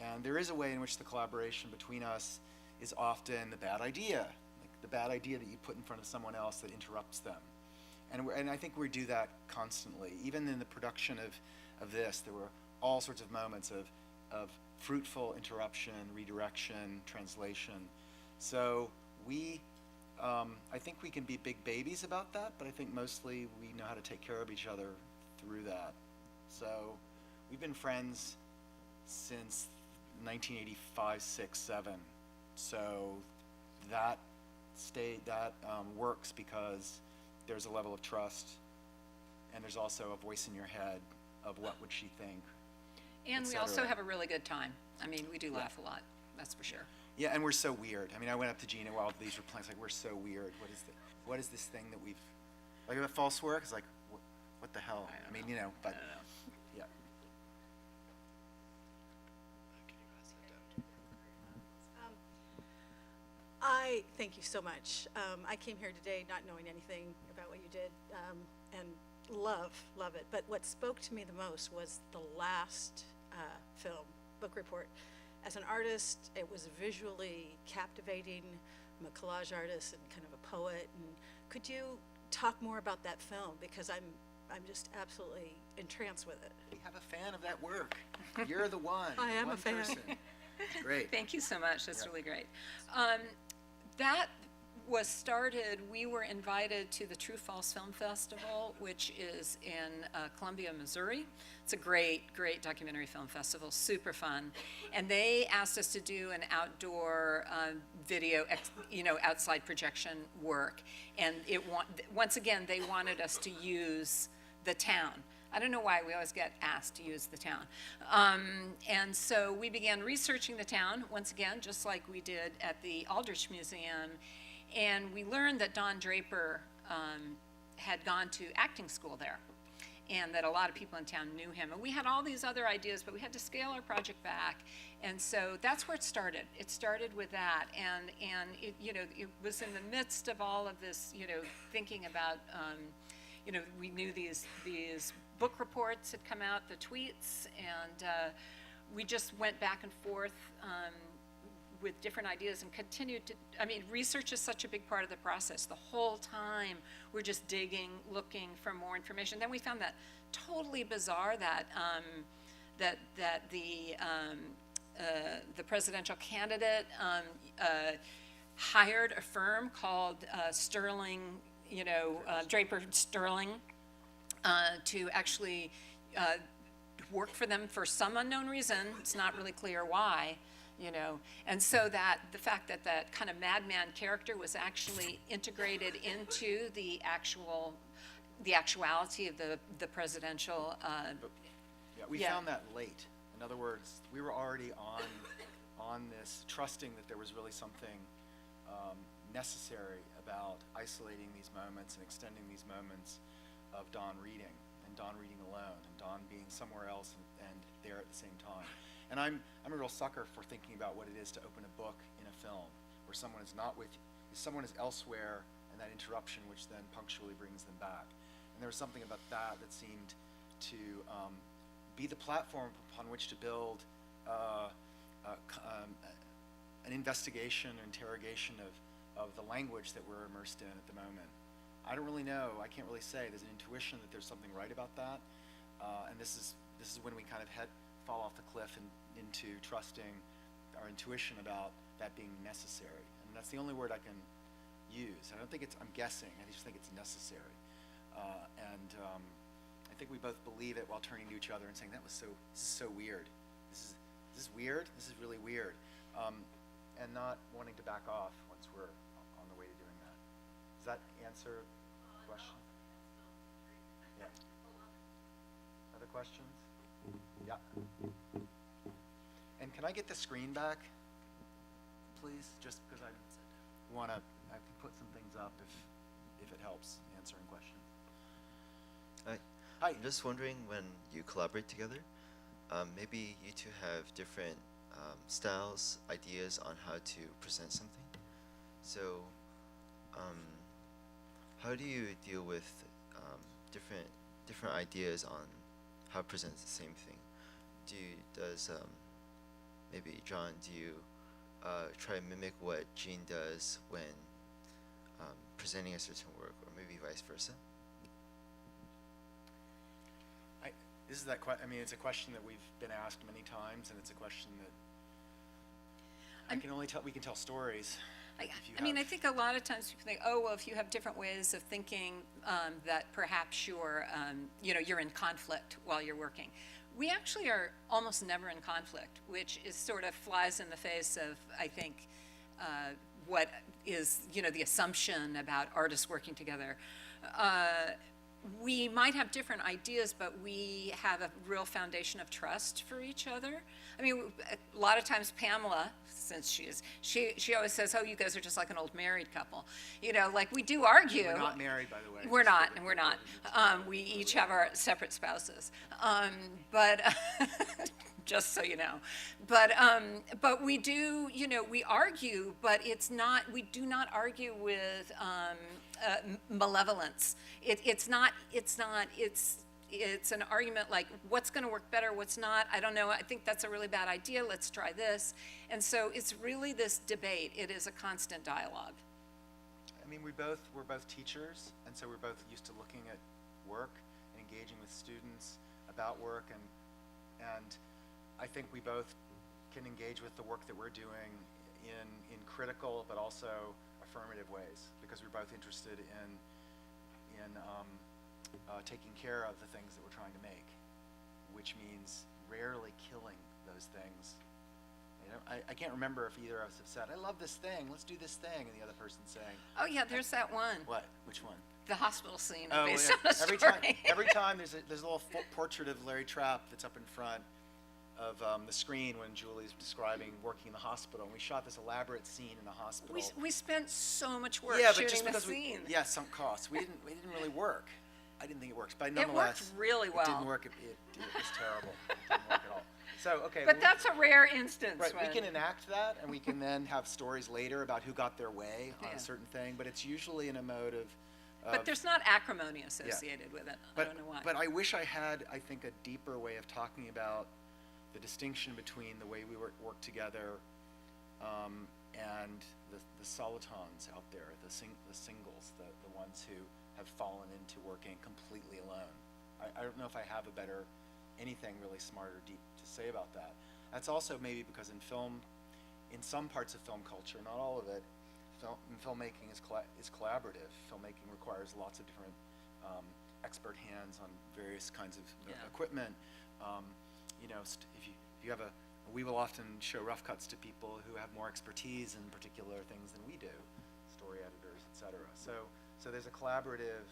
And there is a way in which the collaboration between us is often the bad idea, like the bad idea that you put in front of someone else that interrupts them. And I think we do that constantly. Even in the production of this, there were all sorts of moments of fruitful interruption, redirection, translation. So I think we can be big babies about that, but I think mostly we know how to take care of each other through that. So we've been friends since 1985, 6, 7. So that works because there's a level of trust, and there's also a voice in your head of what would she think. And we also have a really good time. I mean, we do laugh a lot, that's for sure. Yeah, and we're so weird. I mean, I went up to Gina while these were playing. It's like, we're so weird. What is this thing that we've, like, about false work? It's like, what the hell? I mean, you know, but, yeah. I thank you so much. I came here today not knowing anything about what you did, and love it. But what spoke to me the most was the last film, book report. As an artist, it was visually captivating. I'm a collage artist and kind of a poet. And could you talk more about that film? Because I'm just absolutely entranced with it. We have a fan of that work. You're the one. I am a fan. Person. Great. Thank you so much. That's really great. That was started, we were invited to the True False Film Festival, which is in Columbia, Missouri. It's a great documentary film festival, super fun. And they asked us to do an outdoor video, outside projection work. And once again, they wanted us to use the town. I don't know why we always get asked to use the town. And so we began researching the town, once again, just like we did at the Aldrich Museum. And we learned that Don Draper had gone to acting school there, and that a lot of people in town knew him. And we had all these other ideas, but we had to scale our project back. And so that's where it started. It started with that. And it, it was in the midst of all of this, thinking about, we knew these book reports had come out, the tweets, and we just went back and forth with different ideas and continued to, research is such a big part of the process. The whole time we're just digging, looking for more information. Then we found that totally bizarre that the presidential candidate hired a firm called Sterling, Draper Sterling, to actually work for them for some unknown reason. It's not really clear why. And so that the fact that that kind of madman character was actually integrated into the actuality of the presidential. We found that late. In other words, we were already on this, trusting that there was really something necessary about isolating these moments and extending these moments of Don reading, and Don reading alone, and Don being somewhere else and there at the same time. And I'm a real sucker for thinking about what it is to open a book in a film, where someone is not with you, someone is elsewhere, and that interruption which then punctually brings them back. And there was something about that seemed to be the platform upon which to build an investigation or interrogation of the language that we're immersed in at the moment. I don't really know. I can't really say. There's an intuition that there's something right about that, and this is when we kind of fall off the cliff and into trusting our intuition about that being necessary. And that's the only word I can use. I don't think I'm guessing. I just think it's necessary. I think we both believe it while turning to each other and saying, this is so weird. This is weird. This is really weird. And not wanting to back off once we're on the way to doing that. Does that answer the question? Yeah. Other questions? Yeah. And can I get the screen back, please? Just because I can put some things up if it helps answering questions. Hi. Hi. I'm just wondering, when you collaborate together, maybe you two have different styles, ideas on how to present something. So, how do you deal with different ideas on how it presents the same thing? Maybe John, do you try to mimic what Jeanne does when presenting a certain work, or maybe vice versa? This is I mean, it's a question that we've been asked many times, and it's a question that we can tell stories. I mean, I think a lot of times people think, oh, well, if you have different ways of thinking, that perhaps you're in conflict while you're working. We actually are almost never in conflict, which is sort of flies in the face of, I think, what is, the assumption about artists working together. We might have different ideas, but we have a real foundation of trust for each other. I mean, a lot of times Pamela, since she always says, oh, you guys are just like an old married couple. Like we do argue. We're not married, by the way. We're not. We each have our separate spouses. But just so you know. But we do, we argue, but we do not argue with malevolence. It's an argument like, what's going to work better, what's not, I don't know, I think that's a really bad idea, let's try this. And so it's really this debate. It is a constant dialogue. I mean, we're both teachers, and so we're both used to looking at work and engaging with students about work, and I think we both can engage with the work that we're doing in critical but also affirmative ways, because we're both interested in taking care of the things that we're trying to make, which means rarely killing those things. I can't remember if either of us have said, I love this thing, let's do this thing, and the other person's saying, oh yeah, there's that one. What? Which one? The hospital scene Oh, based yeah. on a story. Every time there's a little portrait of Larry Trapp that's up in front of the screen when Julie's describing working in the hospital, and we shot this elaborate scene in the hospital. We spent so much work shooting the scene. Sunk costs. We didn't really work. I didn't think it works, but nonetheless, it worked really well. It didn't work. It was terrible. It didn't work at all. So okay. But that's a rare instance. Right. We can enact that, and we can then have stories later about who got their way on a certain thing. But it's usually in a mode of. But there's not acrimony associated with it. I don't know why. But I wish I had, I think, a deeper way of talking about the distinction between the way we work together and the solitons out there, the singles, the ones who have fallen into working completely alone. I don't know if I have anything really smart or deep to say about that. That's also maybe because in some parts of film culture, not all of it, filmmaking is collaborative. Filmmaking requires lots of different expert hands on various kinds of equipment. If you have we will often show rough cuts to people who have more expertise in particular things than we do, story editors, etc. So there's a collaborativity,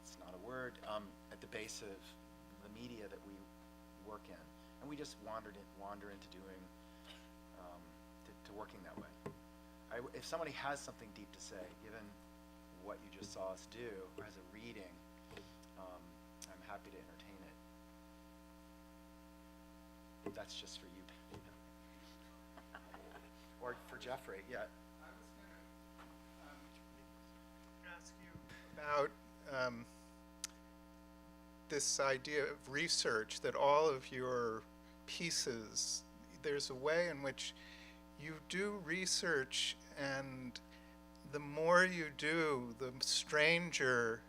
it's not a word, at the base of the media that we work in. And we just wander into doing, to working that way. If somebody has something deep to say, given what you just saw us do, or has a reading, I'm happy to entertain it. That's just for you, or for Jeffrey, yeah. I was going to ask you about this idea of research, that all of your pieces, there's a way in which you do research, and the more you do, the stranger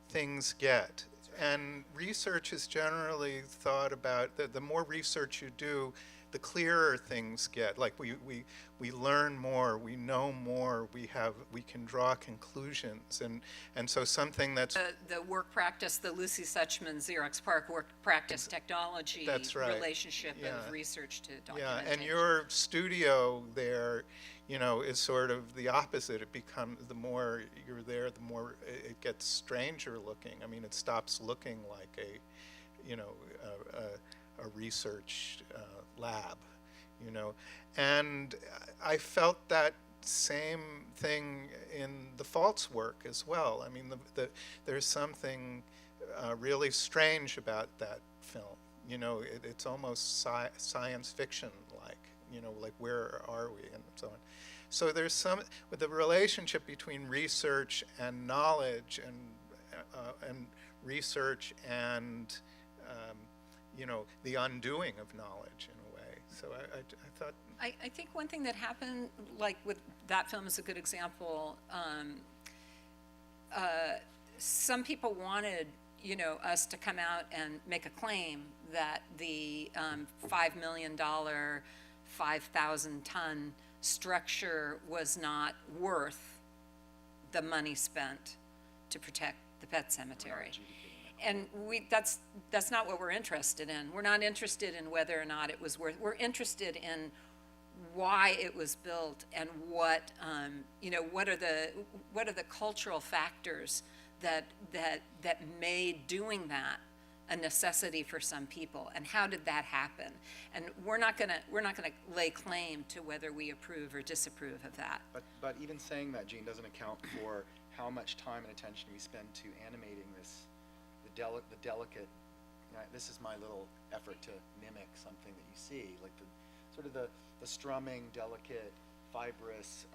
things get. And research is generally thought about, the more research you do, the clearer things get. Like we learn more, we know more, we can draw conclusions, and so something that's the work practice, the Lucy Suchman Xerox PARC work practice technology relationship of research to documentation. Yeah, and your studio there, is sort of the opposite. It becomes, the more you're there, the more it gets stranger looking. I mean, it stops looking like a research lab, and I felt that same thing in the Falt's work as well. I mean, there's something really strange about that film. It's almost science fiction like, like where are we and so on. So there's some, with the relationship between research and knowledge, and research and, the undoing of knowledge in a way. So I thought. I think one thing that happened, like with that film is a good example, some people wanted, us to come out and make a claim that the $5 million, 5,000 ton structure was not worth the money spent to protect the pet cemetery. And that's not what we're interested in. We're not interested in whether or not it was worth. We're interested in why it was built and what are the cultural factors that made doing that a necessity for some people, and how did that happen? And we're not gonna lay claim to whether we approve or disapprove of that. But even saying that, Jeanne, doesn't account for how much time and attention we spend to animating the delicate. This is my little effort to mimic something that you see, like the strumming, delicate, fibrous,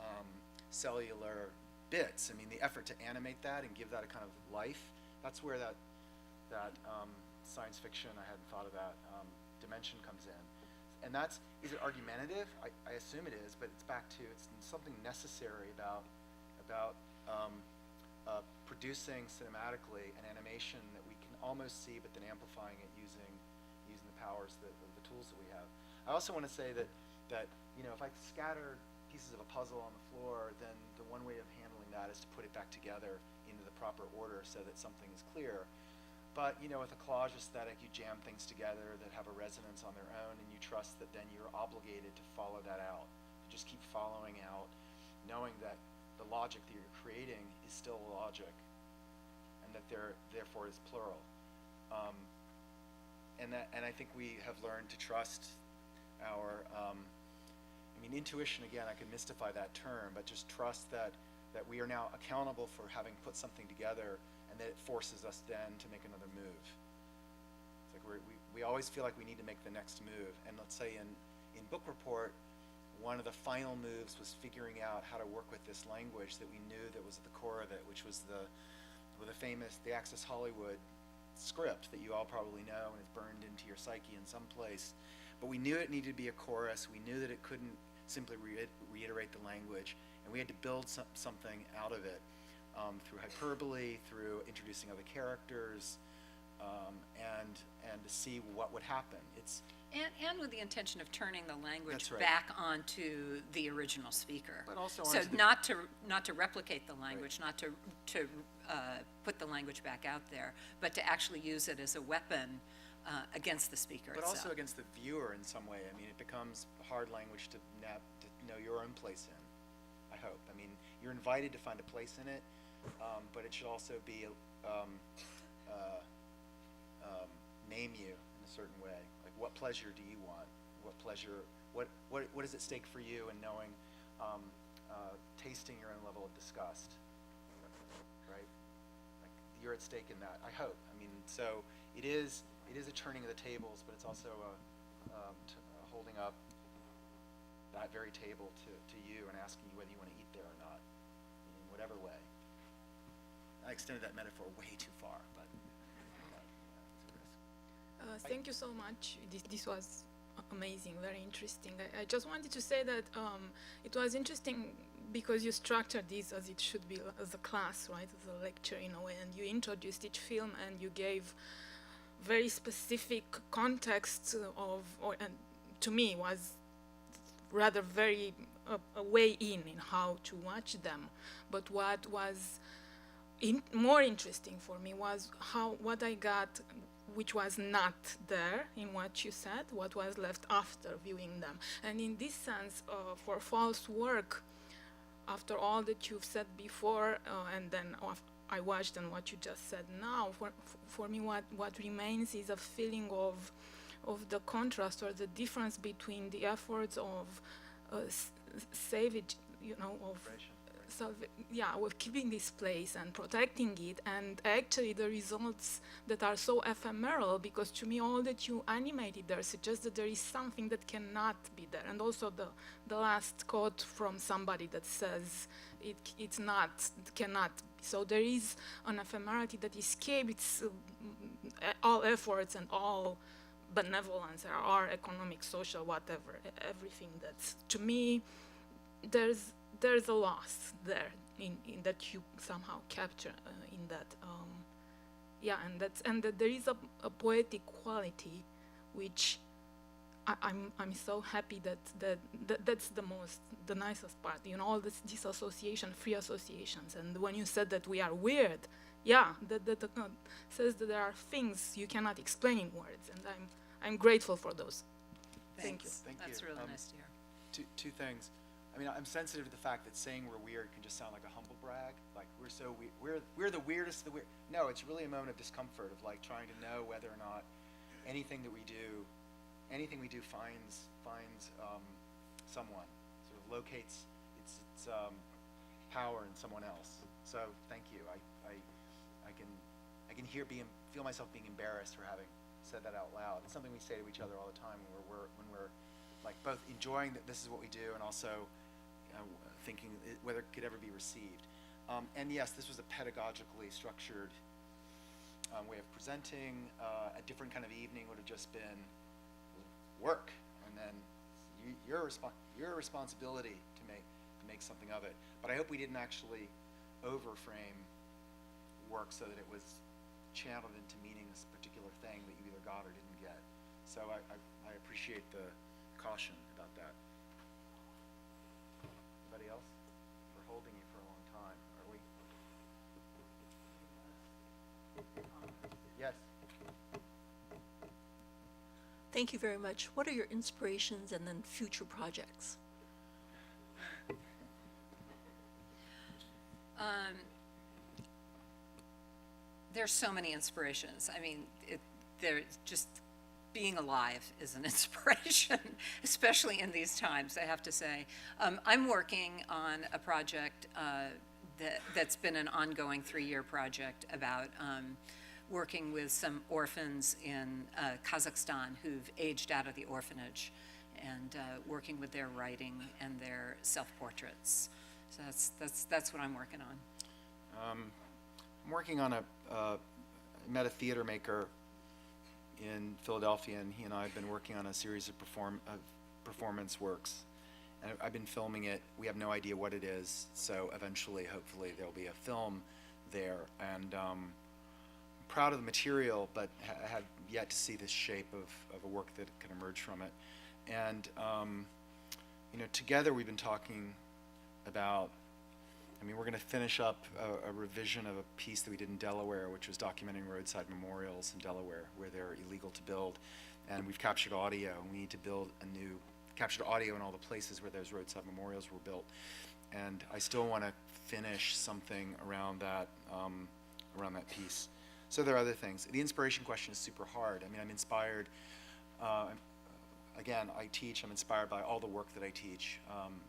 cellular bits. I mean, the effort to animate that and give that a kind of life. That's where that science fiction, I hadn't thought of that, dimension comes in. And is it argumentative? I assume it is, but it's something necessary about producing cinematically an animation that we can almost see, but then amplifying it using the powers, the tools that we have. I also want to say that if I scatter pieces of a puzzle on the floor, then the one way of handling that is to put it back together into the proper order so that something is clear. But with a collage aesthetic, you jam things together that have a resonance on their own, and you trust that then you're obligated to follow that out. You just keep following out, knowing that the logic that you're creating is still logic, and that therefore is plural. And I think we have learned to trust our, intuition, again, I could mystify that term, but just trust that we are now accountable for having put something together, and that it forces us then to make another move. It's like we always feel like we need to make the next move. And let's say in Book Report, one of the final moves was figuring out how to work with this language that we knew that was at the core of it, which was the famous Access Hollywood script that you all probably know and is burned into your psyche in some place. But we knew it needed to be a chorus. We knew that it couldn't simply reiterate the language, and we had to build something out of it through hyperbole, through introducing other characters, and to see what would happen. And with the intention of turning the language right. back onto the original speaker. But also so onto not to replicate the language, right. Not to put the language back out there, but to actually use it as a weapon against the speaker but itself. Also against the viewer in some way. I mean, it becomes hard language to know your own place in, I hope. I mean, you're invited to find a place in it, but it should also be name you in a certain way. Like, what pleasure do you want? What pleasure? What is at stake for you in knowing, tasting your own level of disgust, right? Like, you're at stake in that. I hope. I mean, so it is a turning of the tables, but it's also holding up that very table to you and asking you whether you want to eat there or not, in whatever way. I extended that metaphor way too far, but. Thank you so much. This was amazing, very interesting. I just wanted to say that it was interesting because you structured this as it should be, as a class, right, as a lecture in a way, and you introduced each film and you gave very specific context and to me was rather very a way in how to watch them. But what was more interesting for me was what I got, which was not there in what you said, what was left after viewing them. And in this sense, for false work, after all that you've said before, and then I watched and what you just said now, for me what remains is a feeling of the contrast or the difference between the efforts of savage, yeah, with keeping this place and protecting it, and actually the results that are so ephemeral, because to me all that you animated there suggests that there is something that cannot be there. And also the last quote from somebody that says it's not, cannot be. So there is an ephemerality that escapes all efforts and all benevolence or economic, social, whatever, everything. That's, to me, there's a loss there in that you somehow capture in that. Yeah, and that there is a poetic quality, which I'm so happy that's the nicest part. You know, all this association, free associations, and when you said that we are weird, yeah, that says that there are things you cannot explain in words, and I'm grateful for those. Thank you. That's really nice to hear. Two things. I mean, I'm sensitive to the fact that saying we're weird can just sound like a humble brag. Like we're the weirdest of the weird. No, it's really a moment of discomfort of like trying to know whether or not anything we do finds someone, sort of locates its power in someone else. So thank you. I can feel myself being embarrassed for having said that out loud. It's something we say to each other all the time when we're like both enjoying that this is what we do and also thinking whether it could ever be received. And yes, this was a pedagogically structured way of presenting. A different kind of evening would have just been work, and then your responsibility to make something of it. But I hope we didn't actually overframe work so that it was channeled into meaning this particular thing that you either got or didn't get. So I appreciate the caution about that. Anybody else? We're holding you for a long time, are we? Yes. Thank you very much. What are your inspirations and then future projects? There's so many inspirations. I mean, they're just being alive is an inspiration, especially in these times, I have to say. I'm working on a project that's been an ongoing 3-year project about working with some orphans in Kazakhstan who've aged out of the orphanage, and working with their writing and their self-portraits. So that's what I'm working on. I'm working on met a theater maker in Philadelphia, and he and I have been working on a series of performance works. And I've been filming it. We have no idea what it is, so eventually, hopefully, there'll be a film there. And I'm proud of the material, but have yet to see the shape of a work that can emerge from it. And you know, together we've been talking about, I mean, we're going to finish up a revision of a piece that we did in Delaware, which was documenting roadside memorials in Delaware where they're illegal to build. And we've captured audio, and we need to build captured audio in all the places where those roadside memorials were built. And I still want to finish something around that piece. So there are other things. The inspiration question is super hard. I mean, I'm inspired. Again, I teach. I'm inspired by all the work that I teach.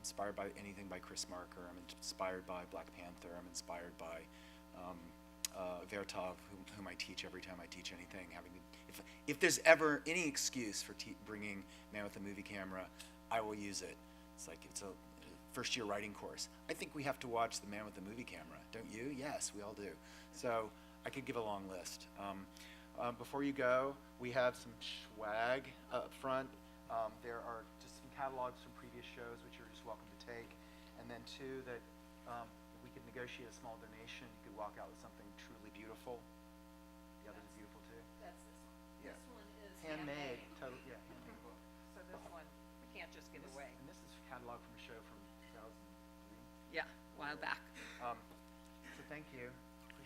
Inspired by anything by Chris Marker. I'm inspired by Black Panther. I'm inspired by Vertov, whom I teach every time I teach anything. If there's ever any excuse for bringing Man with a Movie Camera, I will use it. It's like it's a first-year writing course. I think we have to watch The Man with the Movie Camera, don't you? Yes, we all do. So I could give a long list. Before you go, we have some swag up front. There are just some catalogs from previous shows, which you're just welcome to take. And then two, that if we could negotiate a small donation, you could walk out with something truly beautiful. The others are beautiful too. That's this one. Yeah. This one is handmade. handmade. Yeah, handmade book. So this one we can't just give away. And this is a catalog from a show from 2003. Yeah, a while back. So thank you.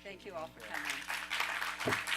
Thank you all for coming.